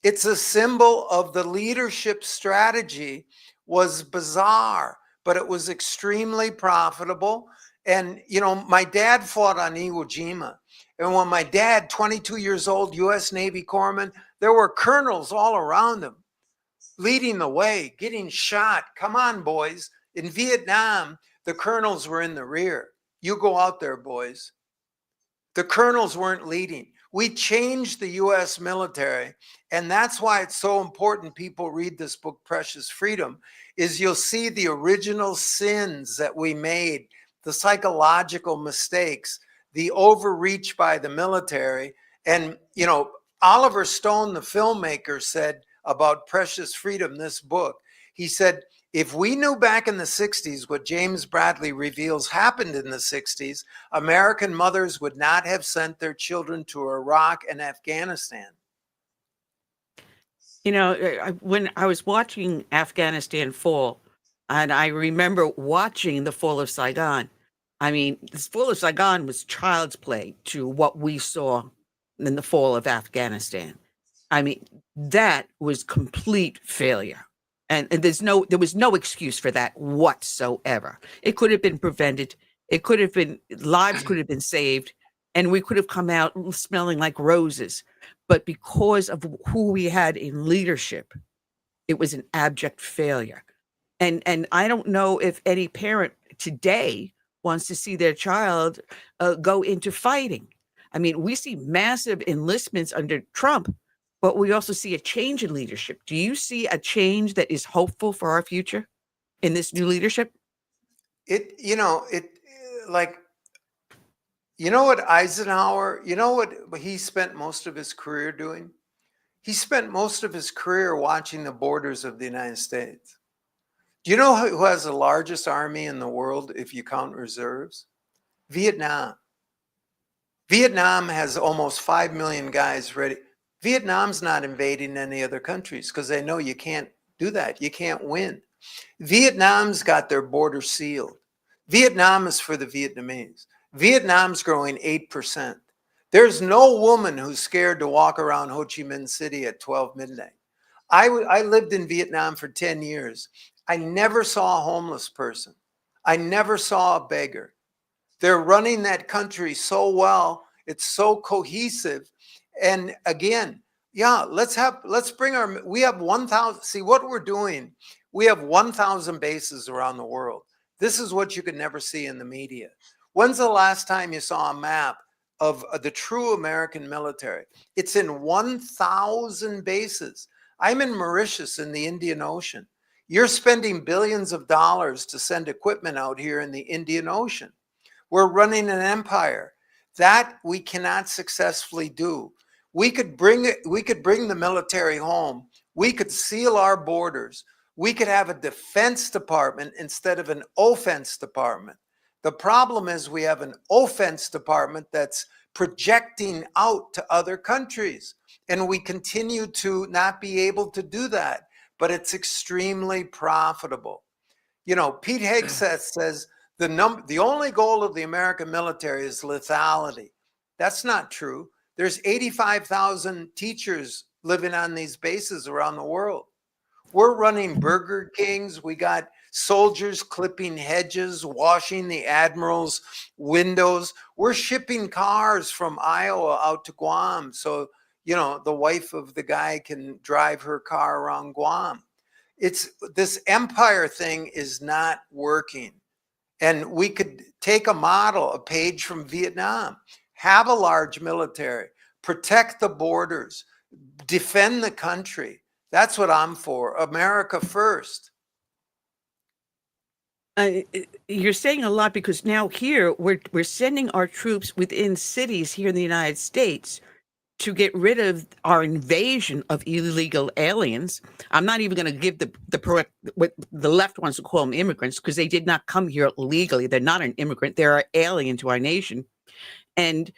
It's a symbol of the leadership strategy. Was bizarre, but it was extremely profitable. And, my dad fought on Iwo Jima. And when my dad, 22 years old, U.S. Navy corpsman, there were colonels all around him, leading the way, getting shot. Come on, boys. In Vietnam, the colonels were in the rear. You go out there, boys. The colonels weren't leading. We changed the U.S. military, and that's why it's so important people read this book, Precious Freedom, is you'll see the original sins that we made, the psychological mistakes, the overreach by the military. And, Oliver Stone, the filmmaker, said about Precious Freedom, this book, he said, if we knew back in the 60s what James Bradley reveals happened in the 60s, American mothers would not have sent their children to Iraq and Afghanistan. When I was watching Afghanistan fall, and I remember watching the fall of Saigon, the fall of Saigon was child's play to what we saw in the fall of Afghanistan. That was complete failure. And there was no excuse for that whatsoever. It could have been prevented. Lives could have been saved, and we could have come out smelling like roses. But because of who we had in leadership, it was an abject failure. And I don't know if any parent today wants to see their child go into fighting. We see massive enlistments under Trump, but we also see a change in leadership. Do you see a change that is hopeful for our future in this new leadership? What Eisenhower, what he spent most of his career doing? He spent most of his career watching the borders of the United States. Do you know who has the largest army in the world if you count reserves? Vietnam. Vietnam has almost 5 million guys ready. Vietnam's not invading any other countries because they know you can't do that. You can't win. Vietnam's got their border sealed. Vietnam is for the Vietnamese. Vietnam's growing 8%. There's no woman who's scared to walk around Ho Chi Minh City at 12 midnight. I lived in Vietnam for 10 years. I never saw a homeless person. I never saw a beggar. They're running that country so well. It's so cohesive. And again, we have 1,000. See what we're doing. We have 1,000 bases around the world. This is what you could never see in the media. When's the last time you saw a map of the true American military? It's in 1,000 bases. I'm in Mauritius in the Indian Ocean. You're spending billions of dollars to send equipment out here in the Indian Ocean. We're running an empire. That we cannot successfully do. We could bring the military home. We could seal our borders. We could have a defense department instead of an offense department. The problem is we have an offense department that's projecting out to other countries, and we continue to not be able to do that, but it's extremely profitable. Pete Hegseth says the only goal of the American military is lethality. That's not true. There's 85,000 teachers living on these bases around the world. We're running Burger Kings. We got soldiers clipping hedges, washing the admiral's windows. We're shipping cars from Iowa out to Guam so, the wife of the guy can drive her car around Guam. This empire thing is not working. And we could take a page from Vietnam, have a large military, protect the borders, defend the country. That's what I'm for. America first. You're saying a lot because now here we're sending our troops within cities here in the United States to get rid of our invasion of illegal aliens. I'm not even going to give what the left wants to call them immigrants, because they did not come here legally. They're not an immigrant. They're an alien to our nation. And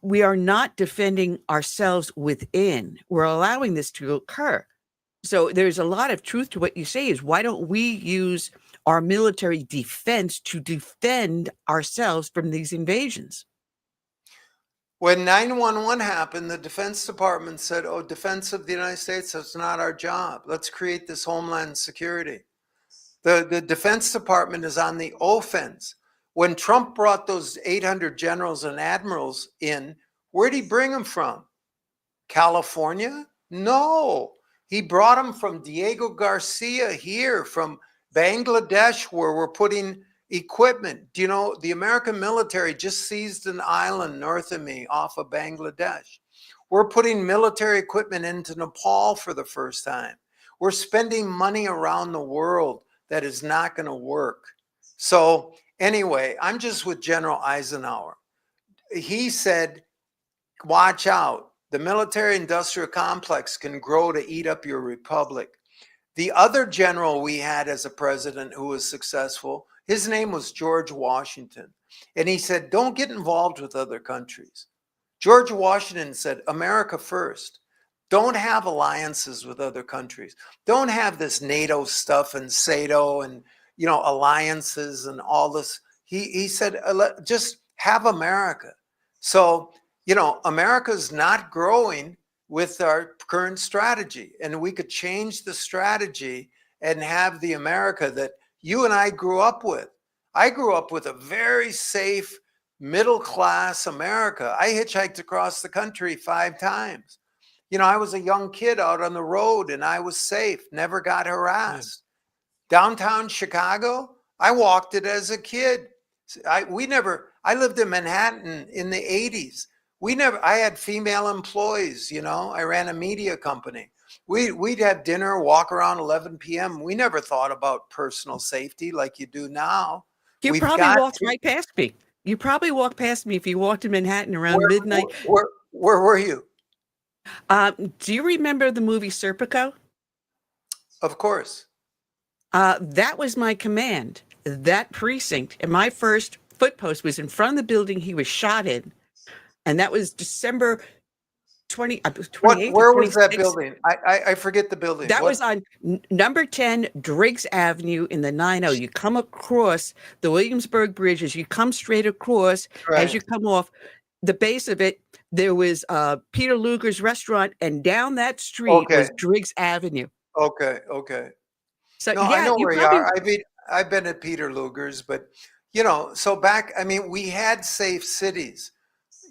we are not defending ourselves within. We're allowing this to occur. So there's a lot of truth to what you say is, why don't we use our military defense to defend ourselves from these invasions? When 9/11 happened, the Defense Department said, oh, defense of the United States, that's not our job. Let's create this Homeland Security. The Defense Department is on the offense. When Trump brought those 800 generals and admirals in, where'd he bring them from? California? No. He brought them from Diego Garcia here, from Bangladesh, where we're putting equipment. Do you know, the American military just seized an island north of me off of Bangladesh. We're putting military equipment into Nepal for the first time. We're spending money around the world that is not going to work. So anyway, I'm just with General Eisenhower. He said, watch out. The military industrial complex can grow to eat up your republic. The other general we had as a president who was successful, his name was George Washington. And he said, don't get involved with other countries. George Washington said, America first. Don't have alliances with other countries. Don't have this NATO stuff and SATO and, you know, alliances and all this. He said, just have America. So, you know, America's not growing with our current strategy, and we could change the strategy and have the America that you and I grew up with. I grew up with a very safe, middle-class America. I hitchhiked across the country 5 times. You know, I was a young kid out on the road and I was safe, never got harassed. Downtown Chicago, I walked it as a kid. I lived in Manhattan in the 80s. I had female employees, you know, I ran a media company. We'd have dinner, walk around 11 p.m. We never thought about personal safety like you do now. You probably walked right past me. You probably walked past me if you walked in Manhattan around midnight. Where were you? Do you remember the movie Serpico? Of course. That was my command, that precinct. And my first foot post was in front of the building he was shot in. And that was December 28th. Where was that building? I forget the building. That was on number 10 Driggs Avenue in the 90. You come across the Williamsburg Bridge. As you come straight across, as you come off the base of it, there was Peter Luger's restaurant, and down that street was Driggs Avenue. Okay. So no, I know where you are. I've been at Peter Luger's, but you know, so we had safe cities.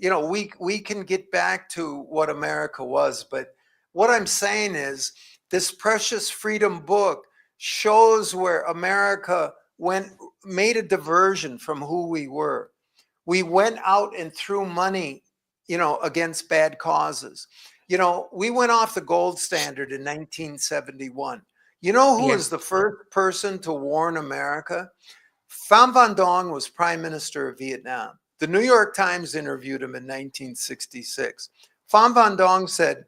You know, we can get back to what America was, but what I'm saying is this Precious Freedom book shows where America made a diversion from who we were. We went out and threw money, you know, against bad causes. You know, we went off the gold standard in 1971. You know who was the first person to warn America? Pham Van Dong was Prime Minister of Vietnam. The New York Times interviewed him in 1966. Pham Van Dong said,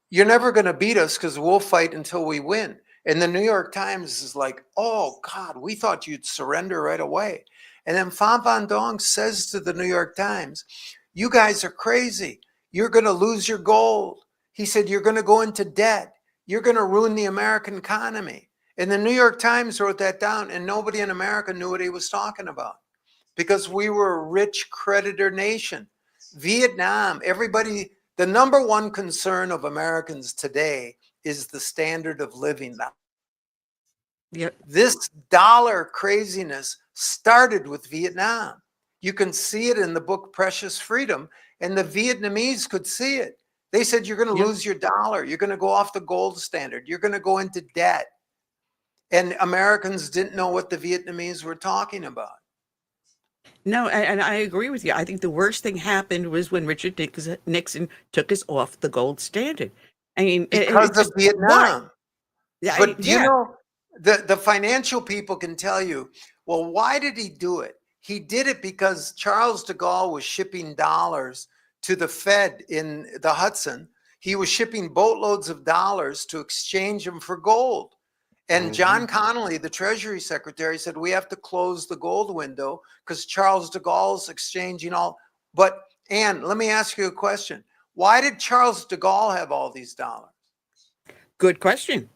you're never going to beat us because we'll fight until we win. And the New York Times is like, oh, God, we thought you'd surrender right away. And then Pham Van Dong says to the New York Times, you guys are crazy. You're going to lose your gold. He said, you're going to go into debt. You're going to ruin the American economy. And the New York Times wrote that down, and nobody in America knew what he was talking about because we were a rich creditor nation. Vietnam, the number one concern of Americans today is the standard of living. Yep. This dollar craziness started with Vietnam. You can see it in the book Precious Freedom, and the Vietnamese could see it. They said, you're going to lose your dollar. You're going to go off the gold standard. You're going to go into debt. And Americans didn't know what the Vietnamese were talking about. No, and I agree with you. I think the worst thing happened was when Richard Nixon took us off the gold standard. I mean, because of Vietnam. Yeah, but you know, The financial people can tell you, well, why did he do it? He did it because Charles de Gaulle was shipping dollars to the Fed in the Hudson. He was shipping boatloads of dollars to exchange them for gold. And John Connolly, the Treasury Secretary, said, we have to close the gold window because Charles de Gaulle's exchanging all. But, Ann, let me ask you a question. Why did Charles de Gaulle have all these dollars? Good question.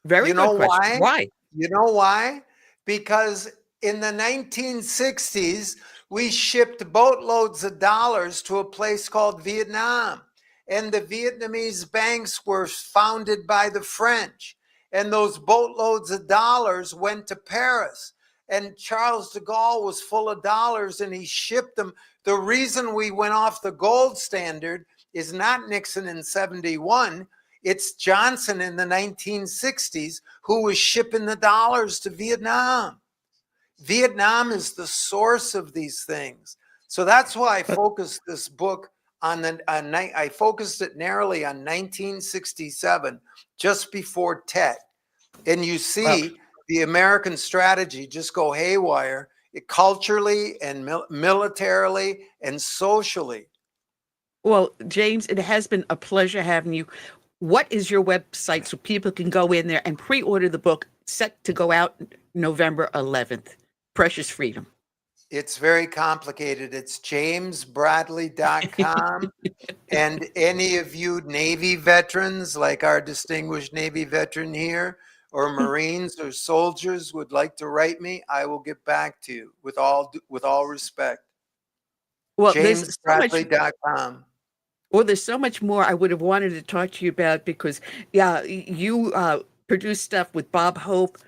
Very good question. Why? You know why? Because in the 1960s, we shipped boatloads of dollars to a place called Vietnam. And the Vietnamese banks were founded by the French. And those boatloads of dollars went to Paris. And Charles de Gaulle was full of dollars and he shipped them. The reason we went off the gold standard is not Nixon in 71. It's Johnson in the 1960s who was shipping the dollars to Vietnam. Vietnam is the source of these things. So that's why I focused this book I focused it narrowly on 1967, just before Tet. And you see the American strategy just go haywire culturally and militarily and socially. Well, James, it has been a pleasure having you. What is your website so people can go in there and pre-order the book set to go out November 11th, Precious Freedom? It's very complicated. It's jamesbradley.com. And any of you Navy veterans, like our distinguished Navy veteran here, or Marines or soldiers would like to write me, I will get back to you with all respect. Well, jamesbradley.com. Well, there's so much more I would have wanted to talk to you about because, you produce stuff with Bob Hope,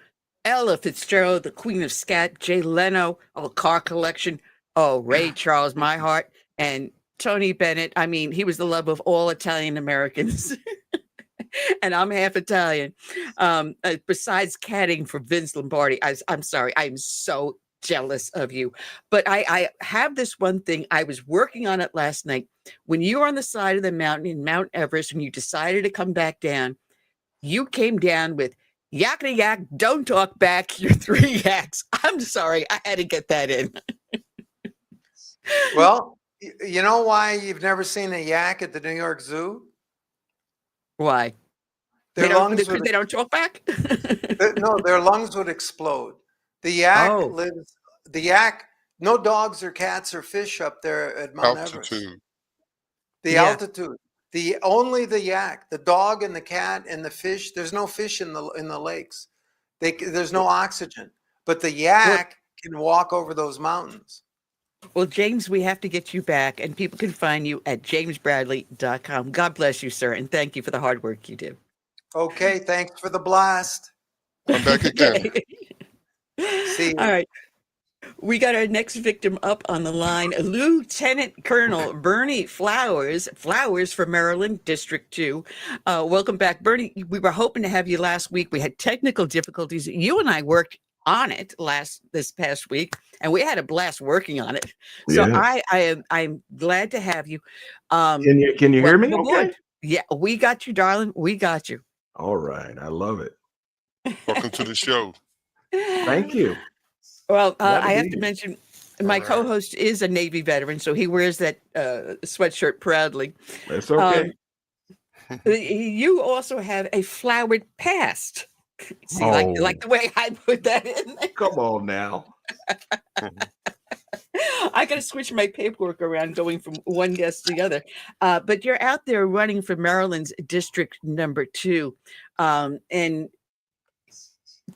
Ella Fitzgerald, the Queen of Scat, Jay Leno, a car collection, Ray Charles, My Heart, and Tony Bennett. I mean, he was the love of all Italian Americans. And I'm half Italian. Besides catting for Vince Lombardi, I'm sorry, I'm so jealous of you. But I have this one thing. I was working on it last night. When you were on the side of the mountain in Mount Everest and you decided to come back down, you came down with yakety yak, don't talk back, your 3 yaks. I'm sorry, I had to get that in. Well, you know why you've never seen a yak at the New York Zoo? Why? They don't talk back? No, their lungs would explode. The yak lives, no dogs or cats or fish up there at Mount Everest. Altitude. Only the yak, the dog and the cat and the fish. There's no fish in the lakes. There's no oxygen. But the yak can walk over those mountains. Well, James, we have to get you back, and people can find you at jamesbradley.com. God bless you, sir, and thank you for the hard work you do. Okay, thanks for the blast. I'm back again. See you. All right. We got our next victim up on the line, Lieutenant Colonel Berney Flowers from Maryland, District 2. Welcome back, Berney. We were hoping to have you last week. We had technical difficulties. You and I worked on it this past week, and we had a blast working on it. So I'm glad to have you. Can you hear me? Okay. Yeah, we got you, darling. We got you. All right. I love it. Welcome to the show. Thank you. Well, I have to mention my co-host is a Navy veteran, so he wears that sweatshirt proudly. That's okay. You also have a flowered past. See, like the way I put that in there. Come on now. I got to switch my paperwork around going from one guest to the other. But you're out there running for Maryland's District number 2. And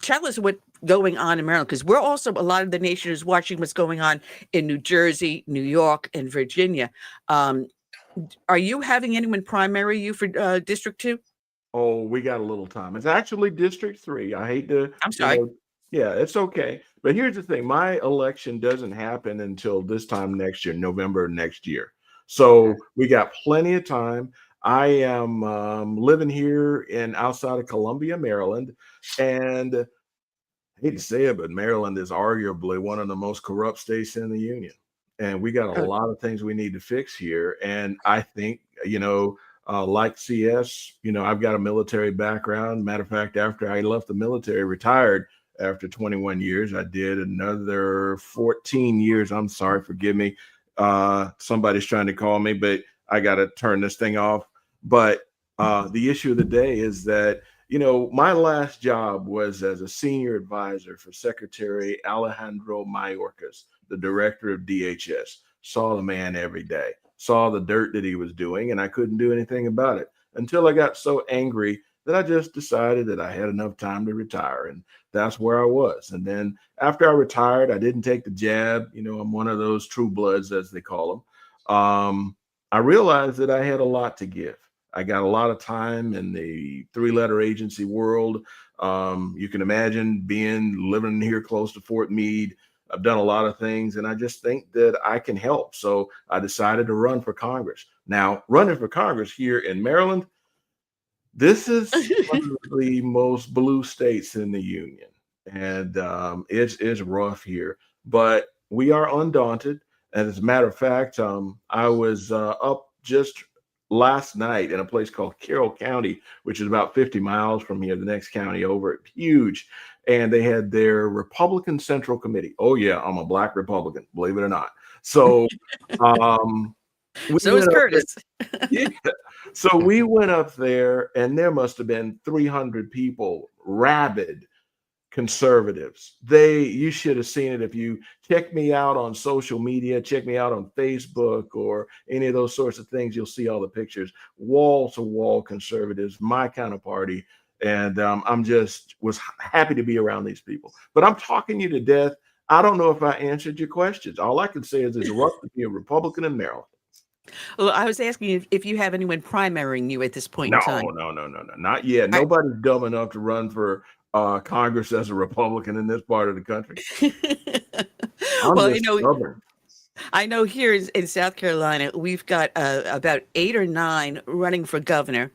tell us what's going on in Maryland, because we're also, a lot of the nation is watching what's going on in New Jersey, New York, and Virginia. Are you having anyone primary you for District 2? Oh, we got a little time. It's actually District 3. I hate to. I'm sorry. Yeah, it's okay. But here's the thing. My election doesn't happen until this time next year, November next year. So we got plenty of time. I am living here outside of Columbia, Maryland. And I hate to say it, but Maryland is arguably one of the most corrupt states in the union. And we got a lot of things we need to fix here. And I think, Like CS, I've got a military background. Matter of fact, after I left the military, retired after 21 years, I did another 14 years. I'm sorry, forgive me. Somebody's trying to call me, but I got to turn this thing off. But the issue of the day is that, my last job was as a senior advisor for Secretary Alejandro Mayorkas, the director of DHS. Saw the man every day, saw the dirt that he was doing, and I couldn't do anything about it until I got so angry that I just decided that I had enough time to retire. And that's where I was. And then after I retired, I didn't take the jab. I'm one of those true bloods, as they call them. I realized that I had a lot to give. I got a lot of time in the 3-letter agency world. You can imagine living here close to Fort Meade. I've done a lot of things, and I just think that I can help. So I decided to run for Congress. Now, running for Congress here in Maryland, this is one of the most blue states in the union, and it's rough here, but we are undaunted. And as a matter of fact, I was up just last night in a place called Carroll County, which is about 50 miles from here, the next county over, huge. And they had their Republican Central Committee. Oh yeah, I'm a black Republican, believe it or not. So so is Curtis. Yeah. So we went up there, and there must have been 300 people, rabid conservatives. You should have seen it. If you check me out on social media, check me out on Facebook or any of those sorts of things, you'll see all the pictures. Wall to wall conservatives, my kind of party. And was happy to be around these people. But I'm talking you to death. I don't know if I answered your questions. All I can say is it's rough to be a Republican in Maryland. Well, I was asking you if you have anyone primarying you at this point in time. No, not yet. Nobody's dumb enough to run for Congress as a Republican in this part of the country. Well, stubborn. I know here in South Carolina, we've got about 8 or 9 running for governor.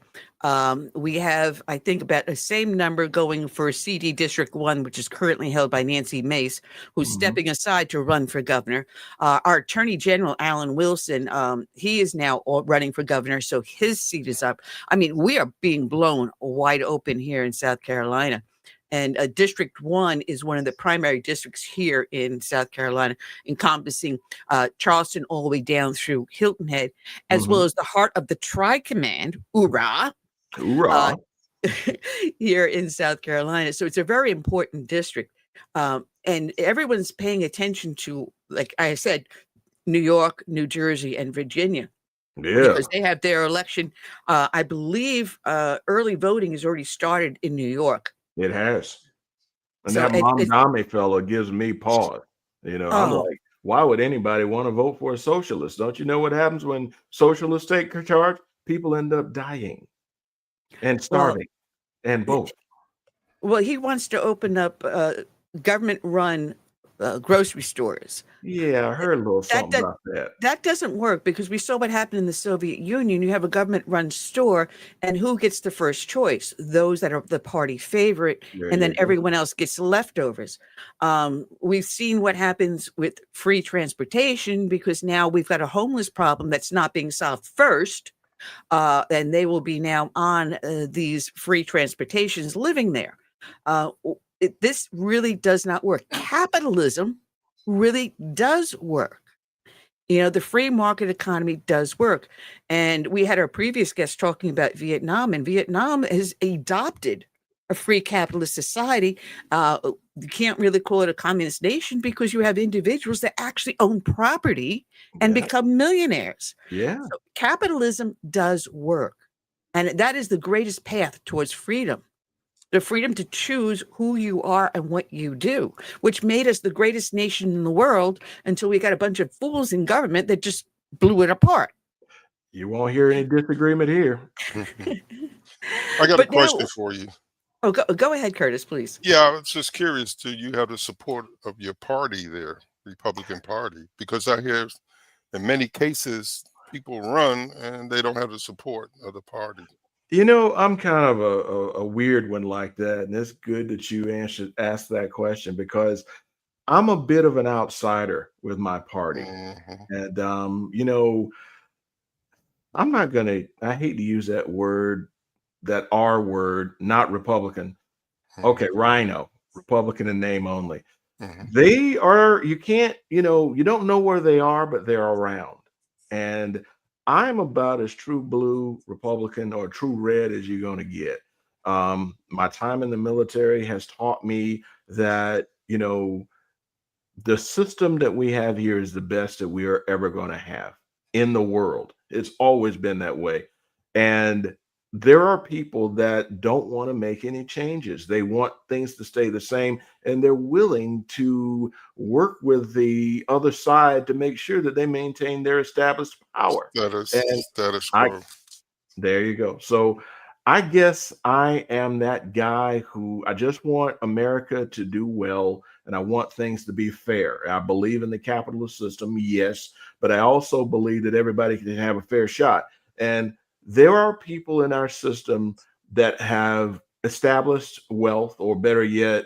We have, I think, about the same number going for CD District 1, which is currently held by Nancy Mace, who's stepping aside to run for governor. Our Attorney General, Alan Wilson, he is now running for governor, so his seat is up. I mean, we are being blown wide open here in South Carolina. And District 1 is one of the primary districts here in South Carolina, encompassing Charleston all the way down through Hilton Head, as well as the heart of the Tri-Command, hoorah, here in South Carolina. So it's a very important district. And everyone's paying attention to, like I said, New York, New Jersey, and Virginia. Yeah. Because they have their election. I believe early voting has already started in New York. It has. And that Mamdani fellow gives me pause. I'm like, why would anybody want to vote for a socialist? Don't you know what happens when socialists take charge? People end up dying and starving and both. Well, he wants to open up government-run grocery stores. Yeah, I heard a little something about that. That doesn't work because we saw what happened in the Soviet Union. You have a government-run store, and who gets the first choice? Those that are the party favorite, and then everyone else gets leftovers. We've seen what happens with free transportation because now we've got a homeless problem that's not being solved first, and they will be now on these free transportations living there. This really does not work. Capitalism really does work. The free market economy does work. And we had our previous guest talking about Vietnam, and Vietnam has adopted a free capitalist society. You can't really call it a communist nation because you have individuals that actually own property and become millionaires. Yeah. So capitalism does work. And that is the greatest path towards freedom. The freedom to choose who you are and what you do, which made us the greatest nation in the world until we got a bunch of fools in government that just blew it apart. You won't hear any disagreement here. I got a question for you. Oh, go ahead, Curtis, please. Yeah, I was just curious, do you have the support of your party there, Republican Party? Because I hear in many cases people run and they don't have the support of the party. I'm kind of a weird one like that, and it's good that you asked that question because I'm a bit of an outsider with my party. And I'm not gonna. I hate to use that word, that R word, not Republican. Okay, Rhino, Republican in name only. They are. You can't. You know. You don't know where they are, but they're around. And I'm about as true blue Republican or true red as you're going to get. My time in the military has taught me that the system that we have here is the best that we are ever going to have in the world. It's always been that way. And there are people that don't want to make any changes. They want things to stay the same, and they're willing to work with the other side to make sure that they maintain their established power. That is true. There you go. So I guess I am that guy who I just want America to do well, and I want things to be fair. I believe in the capitalist system, yes, but I also believe that everybody can have a fair shot. And there are people in our system that have established wealth, or better yet,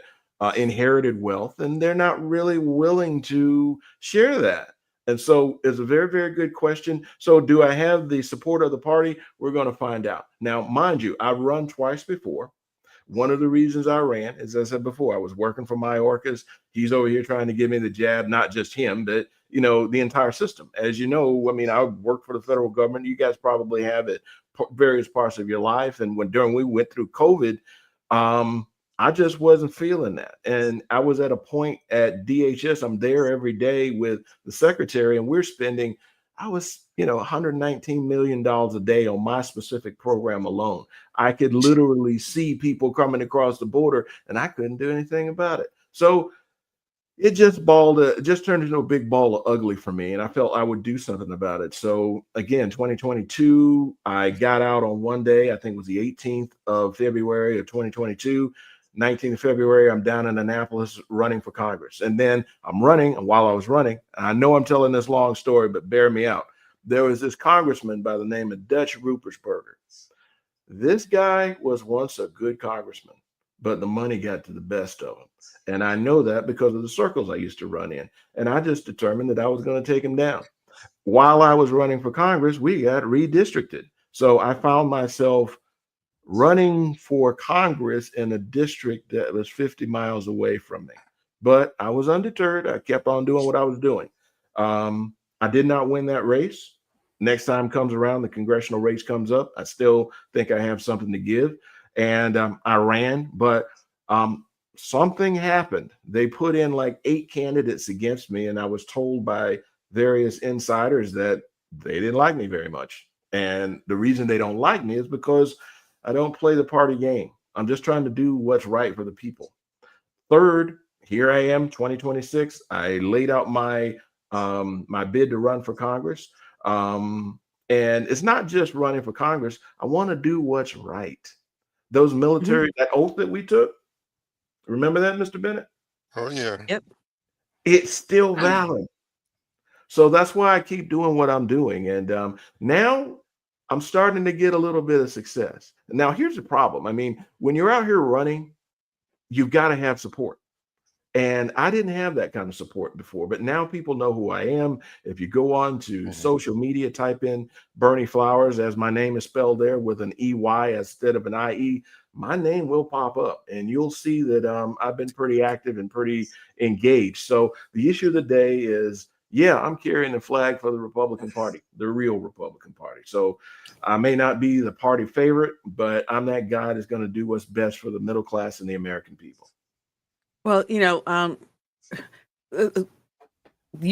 inherited wealth, and they're not really willing to share that. And so it's a very, very good question. So do I have the support of the party? We're going to find out. Now, mind you, I've run twice before. One of the reasons I ran, as I said before, I was working for Mayorkas. He's over here trying to give me the jab, not just him, but the entire system. As you know, I mean, I worked for the federal government. You guys probably have it various parts of your life. And during we went through COVID, I just wasn't feeling that. And I was at a point at DHS. I'm there every day with the secretary, and we're spending, $119 million a day on my specific program alone. I could literally see people coming across the border, and I couldn't do anything about it. So it just turned into a big ball of ugly for me, and I felt I would do something about it. So again, 2022, I got out on one day. I think it was the 18th of February of 2022. 19th of February, I'm down in Annapolis running for Congress. And then I'm running, and while I was running, and I know I'm telling this long story, but bear me out. There was this congressman by the name of Dutch Rupersberger. This guy was once a good congressman, but the money got to the best of him. And I know that because of the circles I used to run in. And I just determined that I was going to take him down. While I was running for Congress, we got redistricted. So I found myself running for Congress in a district that was 50 miles away from me. But I was undeterred. I kept on doing what I was doing. I did not win that race. Next time comes around, the congressional race comes up. I still think I have something to give. And I ran, but something happened. They put in like 8 candidates against me, and I was told by various insiders that they didn't like me very much. And the reason they don't like me is because I don't play the party game. I'm just trying to do what's right for the people. Third, here I am, 2026. I laid out my my bid to run for Congress. And it's not just running for Congress. I want to do what's right. Those military, that oath that we took, remember that, Mr. Bennett? Oh, yeah. Yep. It's still valid. So that's why I keep doing what I'm doing. And now I'm starting to get a little bit of success. Now, here's the problem. I mean, when you're out here running, you've got to have support. And I didn't have that kind of support before, but now people know who I am. If you go on to social media, type in Berney Flowers, as my name is spelled there with an EY instead of an IE, my name will pop up, and you'll see that I've been pretty active and pretty engaged. So the issue of the day is, yeah, I'm carrying the flag for the Republican Party, the real Republican Party. So I may not be the party favorite, but I'm that guy that's going to do what's best for the middle class and the American people. Well, you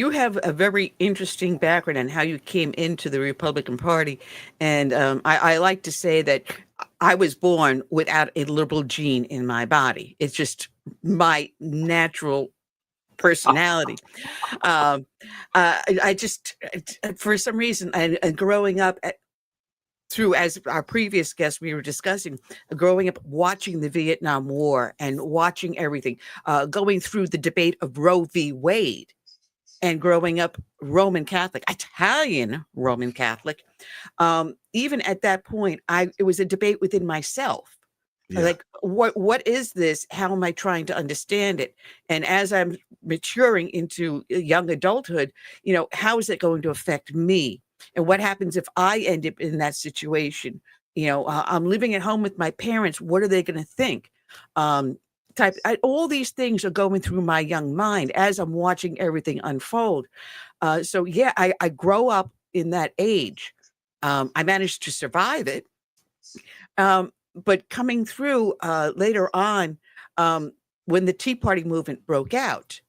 have a very interesting background on how you came into the Republican Party. And I like to say that I was born without a liberal gene in my body. It's just my natural personality. I just, for some reason, and growing up through, as our previous guest we were discussing, growing up watching the Vietnam War and watching everything, going through the debate of Roe v. Wade, and growing up Roman Catholic, Italian Roman Catholic. Even at that point, it was a debate within myself. Yeah. Like, what is this? How am I trying to understand it? And as I'm maturing into young adulthood, how is it going to affect me? And what happens if I end up in that situation? I'm living at home with my parents. What are they going to think? All these things are going through my young mind as I'm watching everything unfold. So yeah, I grow up in that age. I managed to survive it. But coming through later on, when the Tea Party movement broke out,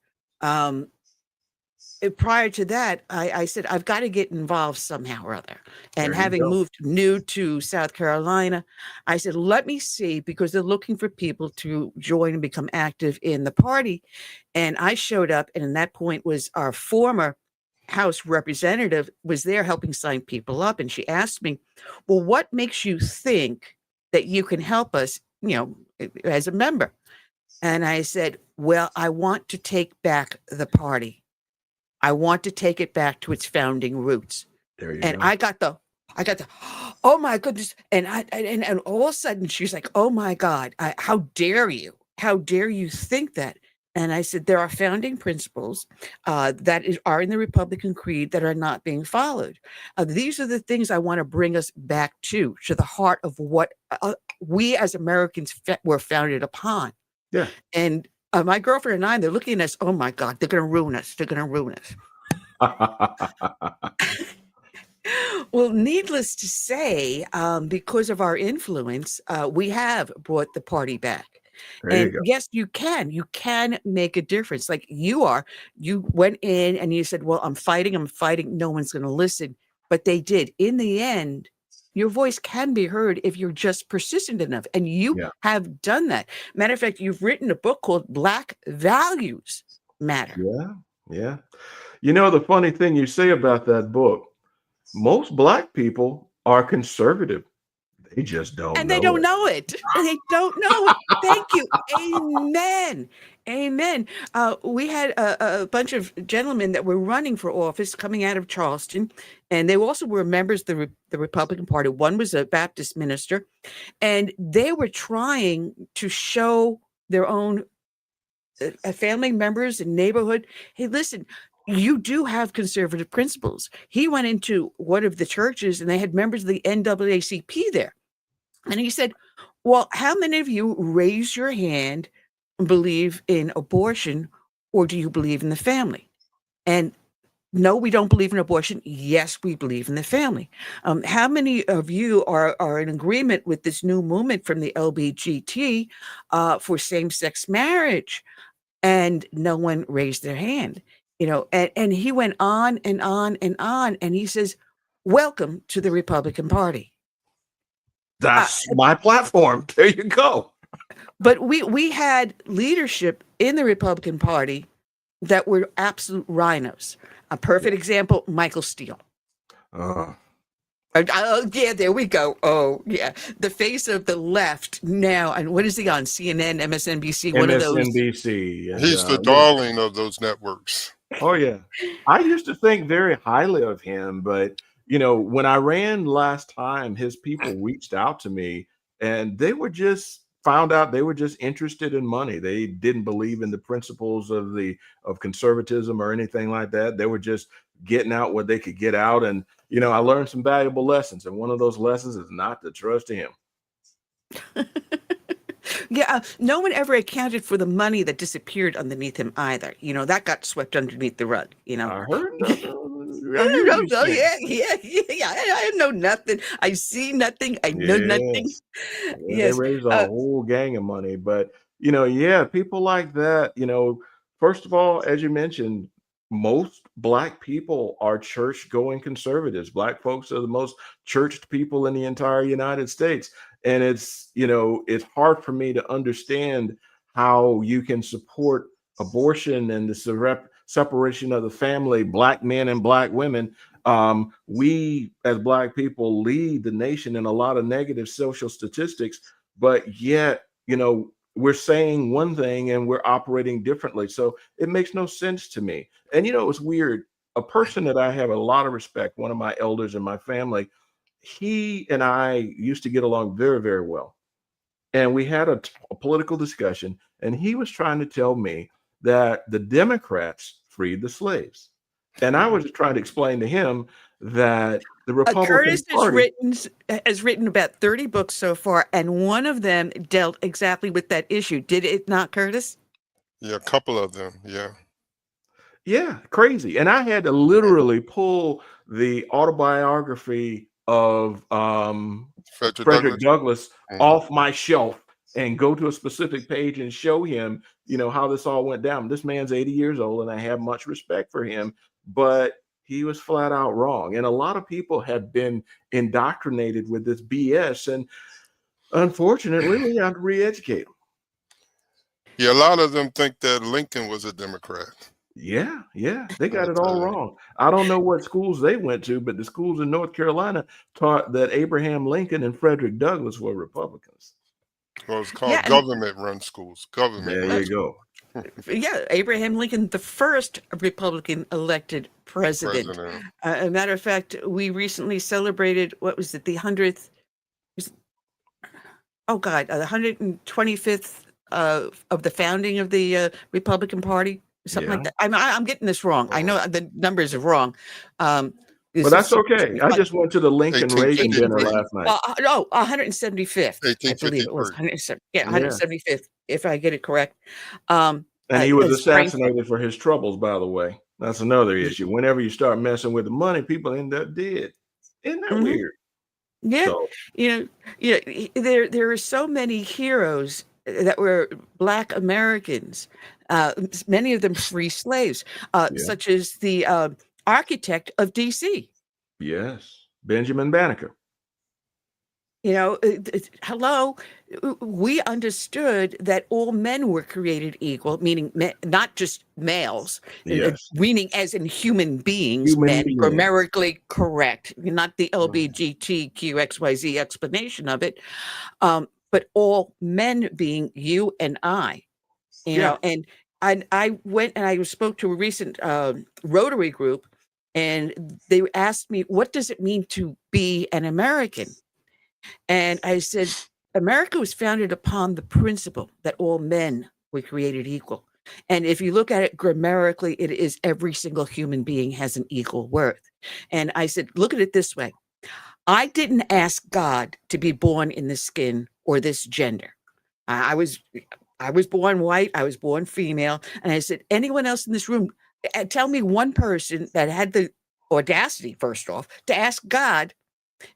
prior to that, I said, I've got to get involved somehow or other. And having moved new to South Carolina, I said, let me see, because they're looking for people to join and become active in the party. And I showed up, and at that point was our former House representative was there helping sign people up. And she asked me, well, what makes you think that you can help us, as a member? And I said, well, I want to take back the party. I want to take it back to its founding roots. There you go. I got the, oh my goodness. And and all of a sudden she's like, oh my God, how dare you? How dare you think that? And I said, there are founding principles that are in the Republican Creed that are not being followed. These are the things I want to bring us back to the heart of what we as Americans were founded upon. Yeah. And my girlfriend and I, they're looking at us, oh my God, they're going to ruin us. They're going to ruin us. Well, needless to say, because of our influence, we have brought the party back. And yes, you can make a difference. Like you went in and you said, well, I'm fighting. No one's going to listen. But they did. In the end, your voice can be heard if you're just persistent enough. And you have done that. Matter of fact, you've written a book called Black Values Matter. Yeah. The funny thing you say about that book, most Black people are conservative. They just don't know. And they don't know it. They don't know it. Thank you. Amen. Amen. We had a bunch of gentlemen that were running for office coming out of Charleston, and they also were members of the Republican Party. One was a Baptist minister, and they were trying to show their own family members and neighborhood, hey, listen, you do have conservative principles. He went into one of the churches, and they had members of the NAACP there. And he said, well, how many of you raise your hand and believe in abortion, or do you believe in the family? And no, we don't believe in abortion. Yes, we believe in the family. How many of you are in agreement with this new movement from the LBGT for same-sex marriage? And no one raised their hand, and he went on and on and on. And he says, welcome to the Republican Party. That's my platform. There you go. But we had leadership in the Republican Party that were absolute rhinos. A perfect example, Michael Steele. Oh, yeah, there we go. Oh, yeah. The face of the left now. And what is he on? CNN, MSNBC, one of those. MSNBC. He's the darling of those networks. Oh, yeah. I used to think very highly of him, but when I ran last time, his people reached out to me, and they were just interested in money. They didn't believe in the principles of conservatism or anything like that. They were just getting out what they could get out. And, I learned some valuable lessons. And one of those lessons is not to trust him. Yeah, no one ever accounted for the money that disappeared underneath him either. That got swept underneath the rug. I heard. I know nothing. I see nothing. I know nothing. Yes. They raised a whole gang of money, but people like that. First of all, as you mentioned, most Black people are church-going conservatives. Black folks are the most churched people in the entire United States. And it's hard for me to understand how you can support abortion and the separation of the family, Black men and Black women. We as Black people lead the nation in a lot of negative social statistics, but yet, we're saying one thing and we're operating differently. So it makes no sense to me. And, it's weird. A person that I have a lot of respect, one of my elders in my family, he and I used to get along very, very well. And we had a political discussion, and he was trying to tell me that the Democrats freed the slaves. And I was trying to explain to him that the Republican Curtis Party has written about 30 books so far, and one of them dealt exactly with that issue. Did it not, Curtis? Yeah, a couple of them. Yeah. Yeah, crazy. And I had to literally pull the autobiography of Frederick Douglass off my shelf and go to a specific page and show him, how this all went down. This man's 80 years old, and I have much respect for him, but he was flat out wrong. And a lot of people have been indoctrinated with this BS. And unfortunately, we have to re-educate them. Yeah, a lot of them think that Lincoln was a Democrat. Yeah, they got it all wrong. I don't know what schools they went to, but the schools in North Carolina taught that Abraham Lincoln and Frederick Douglass were Republicans. Well, it's called government-run schools. There you go. Yeah, Abraham Lincoln, the first Republican elected president. A matter of fact, we recently celebrated, what was it, the 100th? The 125th of the founding of the Republican Party. Something like that. I'm getting this wrong. I know the numbers are wrong. But that's okay. I just went to the Lincoln Reagan dinner last night. 175th. I believe it was 175th, if I get it correct. And he was assassinated for his troubles, by the way. That's another issue. Whenever you start messing with the money, people end up dead. Isn't that weird? Yeah. So. There are so many heroes that were Black Americans, many of them free slaves, such as the architect of DC. Yes, Benjamin Banneker. Hello, we understood that all men were created equal, meaning not just males, meaning as in human beings, grammatically correct, not the LBGTQXYZ explanation of it. But all men being you and I, and I went and I spoke to a recent Rotary group, and they asked me, what does it mean to be an American? And I said, America was founded upon the principle that all men were created equal. And if you look at it grammatically, it is every single human being has an equal worth. And I said, look at it this way. I didn't ask God to be born in this skin or this gender. I was born white. I was born female. And I said, anyone else in this room, tell me one person that had the audacity, first off, to ask God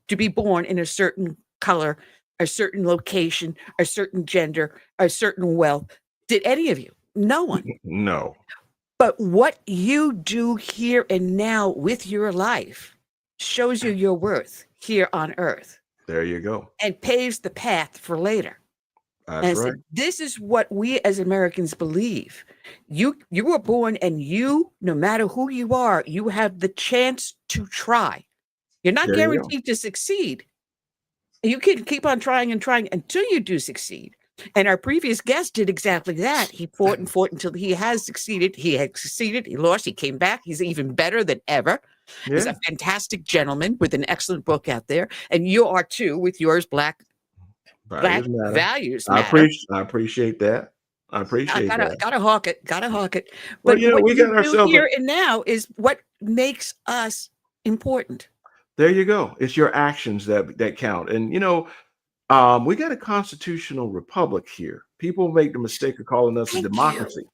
to be born in a certain color, a certain location, a certain gender, a certain wealth. Did any of you? No one. No. But what you do here and now with your life shows you your worth here on earth. There you go. And paves the path for later. That's right. This is what we as Americans believe. You were born, and no matter who you are, you have the chance to try. You're not guaranteed to succeed. You can keep on trying and trying until you do succeed. And our previous guest did exactly that. He fought and fought until he has succeeded. He had succeeded. He lost. He came back. He's even better than ever. Yeah. He's a fantastic gentleman with an excellent book out there. And you are too, with yours, Black Values Matter. I appreciate that. I appreciate that. Gotta hawk it. But what we got ourselves here and now is what makes us important. There you go. It's your actions that count. And we got a constitutional republic here. People make the mistake of calling us a democracy.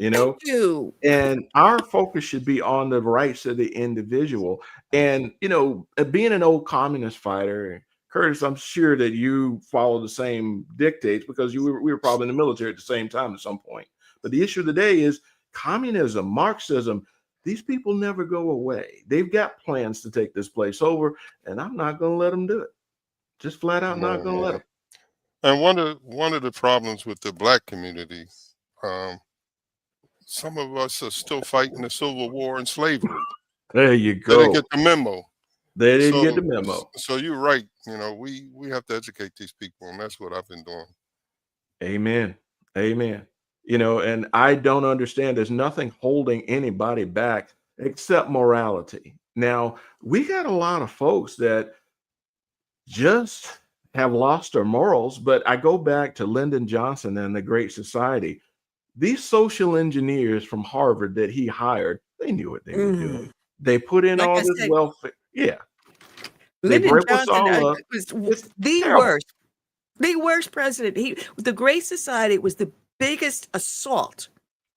And our focus should be on the rights of the individual. And being an old communist fighter, Curtis, I'm sure that you follow the same dictates because we were probably in the military at the same time at some point. But the issue of the day is communism, Marxism. These people never go away. They've got plans to take this place over, and I'm not going to let them do it. Just flat out not going to let them. And one of the problems with the Black community, some of us are still fighting the Civil War and slavery. There you go. They didn't get the memo. They didn't get the memo. So you're right. We have to educate these people, and that's what I've been doing. Amen. And I don't understand. There's nothing holding anybody back except morality. Now, we got a lot of folks that just have lost their morals, but I go back to Lyndon Johnson and the Great Society. These social engineers from Harvard that he hired, They knew what they were doing. They put in Like all I this said, welfare. Yeah. They Lyndon break us Johnson all up. was It's the terrible. worst president. The Great Society was the biggest assault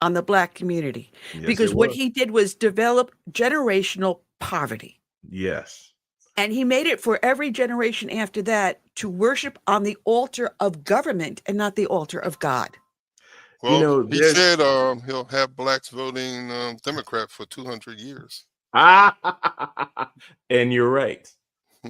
on the Black community because what he did was develop generational poverty. Yes. And he made it for every generation after that to worship on the altar of government and not the altar of God. Well, he said he'll have blacks voting Democrat for 200 years. And you're right.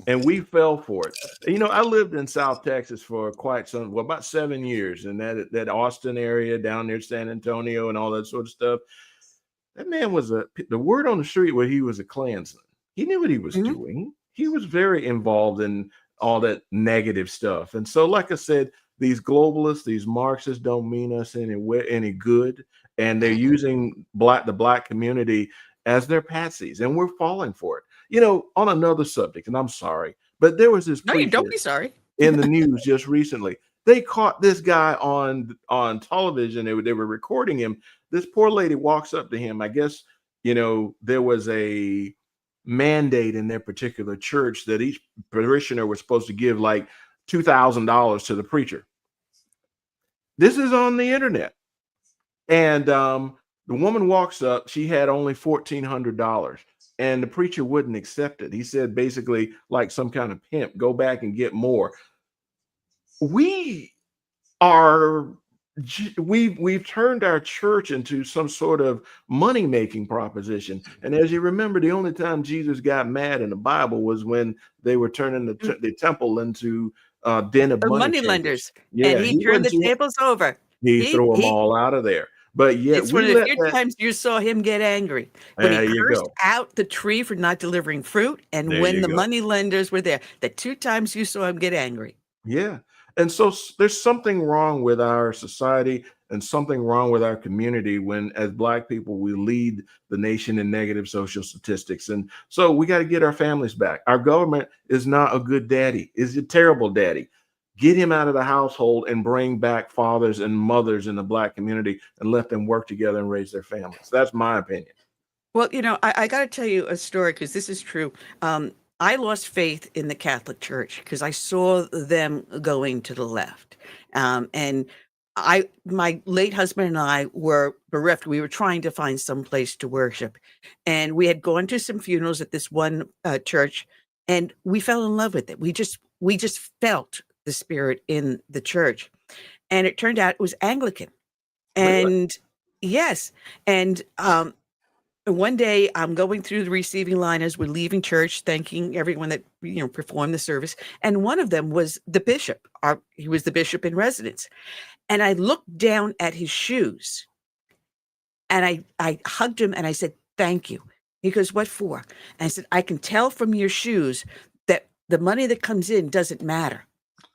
And we fell for it. I lived in South Texas for about 7 years, in that Austin area down near San Antonio and all that sort of stuff. That man was the word on the street where he was a Klansman. He knew what he was doing. He was very involved in all that negative stuff. And so, like I said, these globalists, these Marxists don't mean us any good. And they're using the Black community as their patsies. And we're falling for it. On another subject, and I'm sorry, but there was this preacher don't be sorry. in the news just recently. They caught this guy on television. They were recording him. This poor lady walks up to him. I guess, there was a mandate in their particular church that each parishioner was supposed to give like $2,000 to the preacher. This is on the internet. And the woman walks up. She had only $1,400. And the preacher wouldn't accept it. He said, basically, like some kind of pimp, go back and get more. We've turned our church into some sort of money-making proposition. And as you remember, the only time Jesus got mad in the Bible was when they were turning the temple into a den of money lenders. Yeah, and he turned the tables over. He threw them all out of there. But yet it's one of the few times you saw him get angry when he cursed out the tree for not delivering fruit, and when the money lenders were there. The 2 times you saw him get angry. Yeah. And so there's something wrong with our society and something wrong with our community when, as Black people, we lead the nation in negative social statistics. And so we got to get our families back. Our government is not a good daddy. It's a terrible daddy. Get him out of the household and bring back fathers and mothers in the Black community and let them work together and raise their families. That's my opinion. Well, I got to tell you a story because this is true. I lost faith in the Catholic Church because I saw them going to the left. And my late husband and I were bereft. We were trying to find some place to worship. And we had gone to some funerals at this one church, and we fell in love with it. We just felt the spirit in the church. And it turned out it was Anglican. And yes. And one day I'm going through the receiving line as we're leaving church, thanking everyone that performed the service. And one of them was the bishop. He was the bishop in residence. And I looked down at his shoes and I hugged him and I said, "Thank you." He goes, "What for?" And I said, "I can tell from your shoes that the money that comes in doesn't matter."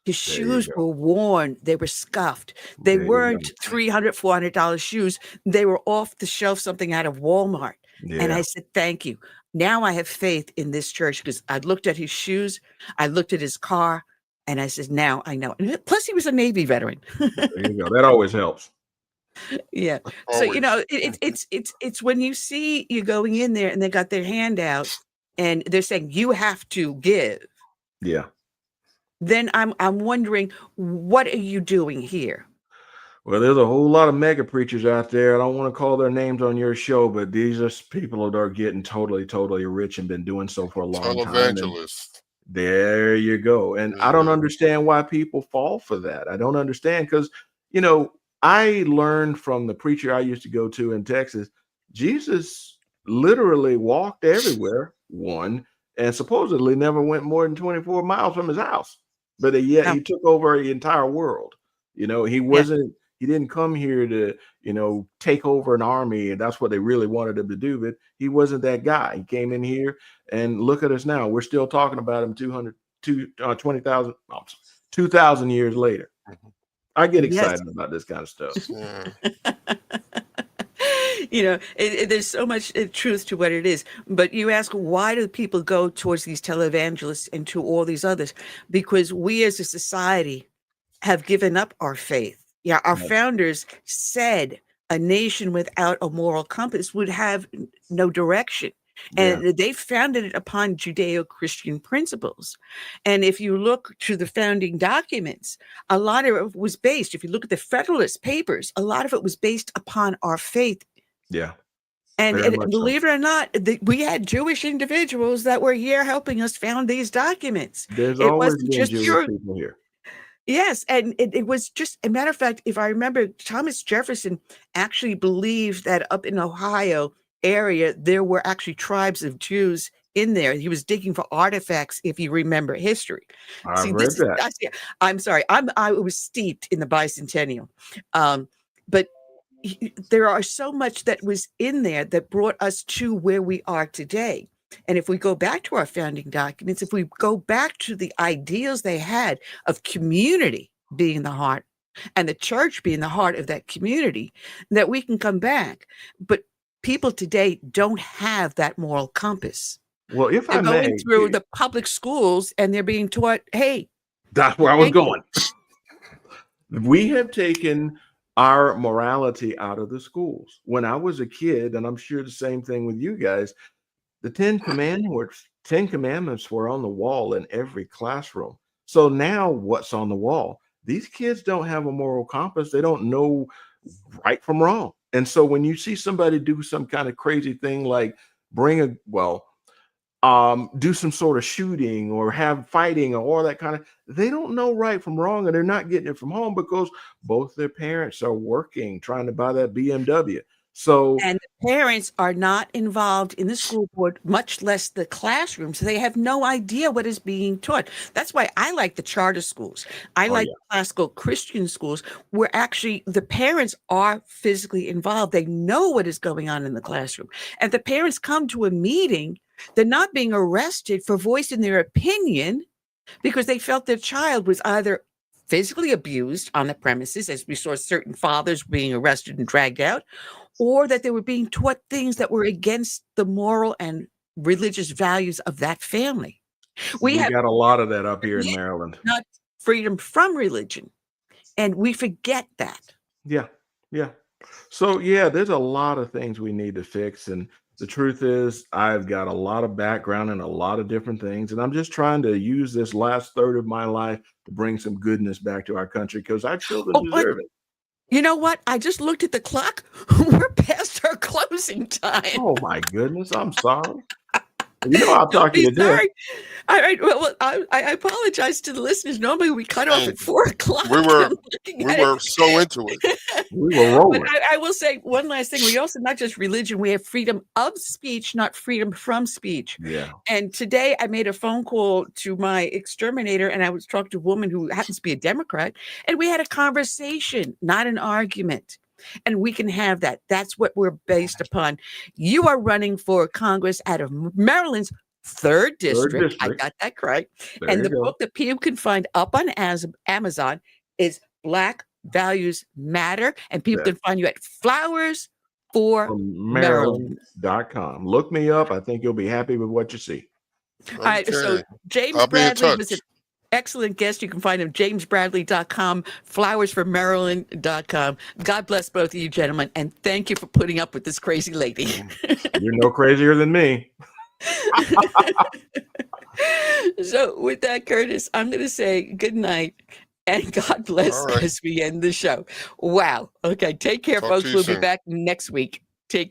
His shoes were worn. They were scuffed. They weren't $300, $400 shoes. They were off the shelf, something out of Walmart. Yeah. And I said, "Thank you." Now I have faith in this church because I looked at his shoes. I looked at his car. And I said, now I know. And plus, he was a Navy veteran. There you go. That always helps. Yeah. Always. So, it's when you see you going in there and they got their hand out and they're saying, you have to give. Yeah. Then I'm wondering, what are you doing here? Well, there's a whole lot of mega preachers out there. I don't want to call their names on your show, but these are people that are getting totally, totally rich and been doing so for a long time. Evangelists. There you go. And I don't understand why people fall for that. I don't understand because, I learned from the preacher I used to go to in Texas, Jesus literally walked everywhere, and supposedly never went more than 24 miles from his house. But yet he took over the entire world. He didn't come here to, take over an army, and that's what they really wanted him to do. But he wasn't that guy. He came in here, and look at us now. We're still talking about him 2,000 years later. I get excited about this kind of stuff. There's so much truth to what it is. But you ask, why do people go towards these televangelists and to all these others? Because we as a society have given up our faith. Yeah, our founders said a nation without a moral compass would have no direction. And they founded it upon Judeo-Christian principles. And if you look to the founding documents, a lot of it was based, if you look at the Federalist Papers, a lot of it was based upon our faith. Yeah. And believe it or not, we had Jewish individuals that were here helping us found these documents. There's always been Jewish people here. Yes, and it was just a matter of fact, if I remember, Thomas Jefferson actually believed that up in Ohio area, there were actually tribes of Jews in there. He was digging for artifacts, if you remember history. I read that. I'm sorry, I was steeped in the bicentennial. But there are so much that was in there that brought us to where we are today. And if we go back to our founding documents, if we go back to the ideals they had of community being the heart and the church being the heart of that community, that we can come back. But people today don't have that moral compass. Well, if they're going through the public schools and they're being taught, hey, that's where I was going. We have taken our morality out of the schools. When I was a kid, and I'm sure the same thing with you guys, the 10 Commandments were on the wall in every classroom. So now what's on the wall? These kids don't have a moral compass. They don't know right from wrong. And so when you see somebody do some kind of crazy thing like do some sort of shooting or have fighting or all that kind of, they don't know right from wrong, and they're not getting it from home because both their parents are working, trying to buy that BMW. So, and the parents are not involved in the school board, much less the classroom. So they have no idea what is being taught. That's why I like the charter schools. I like classical Christian schools where actually the parents are physically involved. They know what is going on in the classroom. And the parents come to a meeting, they're not being arrested for voicing their opinion because they felt their child was either physically abused on the premises, as we saw certain fathers being arrested and dragged out, or that they were being taught things that were against the moral and religious values of that family. We got a lot of that up here in Maryland. Not freedom from religion. And we forget that. Yeah. Yeah. So, yeah, there's a lot of things we need to fix. And the truth is, I've got a lot of background in a lot of different things. And I'm just trying to use this last third of my life to bring some goodness back to our country because our children deserve it. You know what? I just looked at the clock. We're past our closing time. Oh, my goodness. I'm sorry. You know, I'll talk to you today. All right. Well, I apologize to the listeners. Normally we cut off at 4:00. We were so into it. We were rolling. But I will say one last thing. We also, not just religion, we have freedom of speech, not freedom from speech. Yeah. And today I made a phone call to my exterminator, and I was talking to a woman who happens to be a Democrat, and we had a conversation, not an argument. And we can have that. That's what we're based upon. You are running for Congress out of Maryland's 3rd district. I got that correct. And the book that people can find up on Amazon is Black Values Matter. And people can find you at flowersformaryland.com. Look me up. I think you'll be happy with what you see. Okay. All right. So James Bradley was an excellent guest. You can find him jamesbradley.com, flowersformaryland.com. God bless both of you gentlemen, and thank you for putting up with this crazy lady. You're no crazier than me. So with that, Curtis, I'm going to say good night and God bless as we end the show. Wow. Okay. Take care, folks. We'll be back next week. Take care.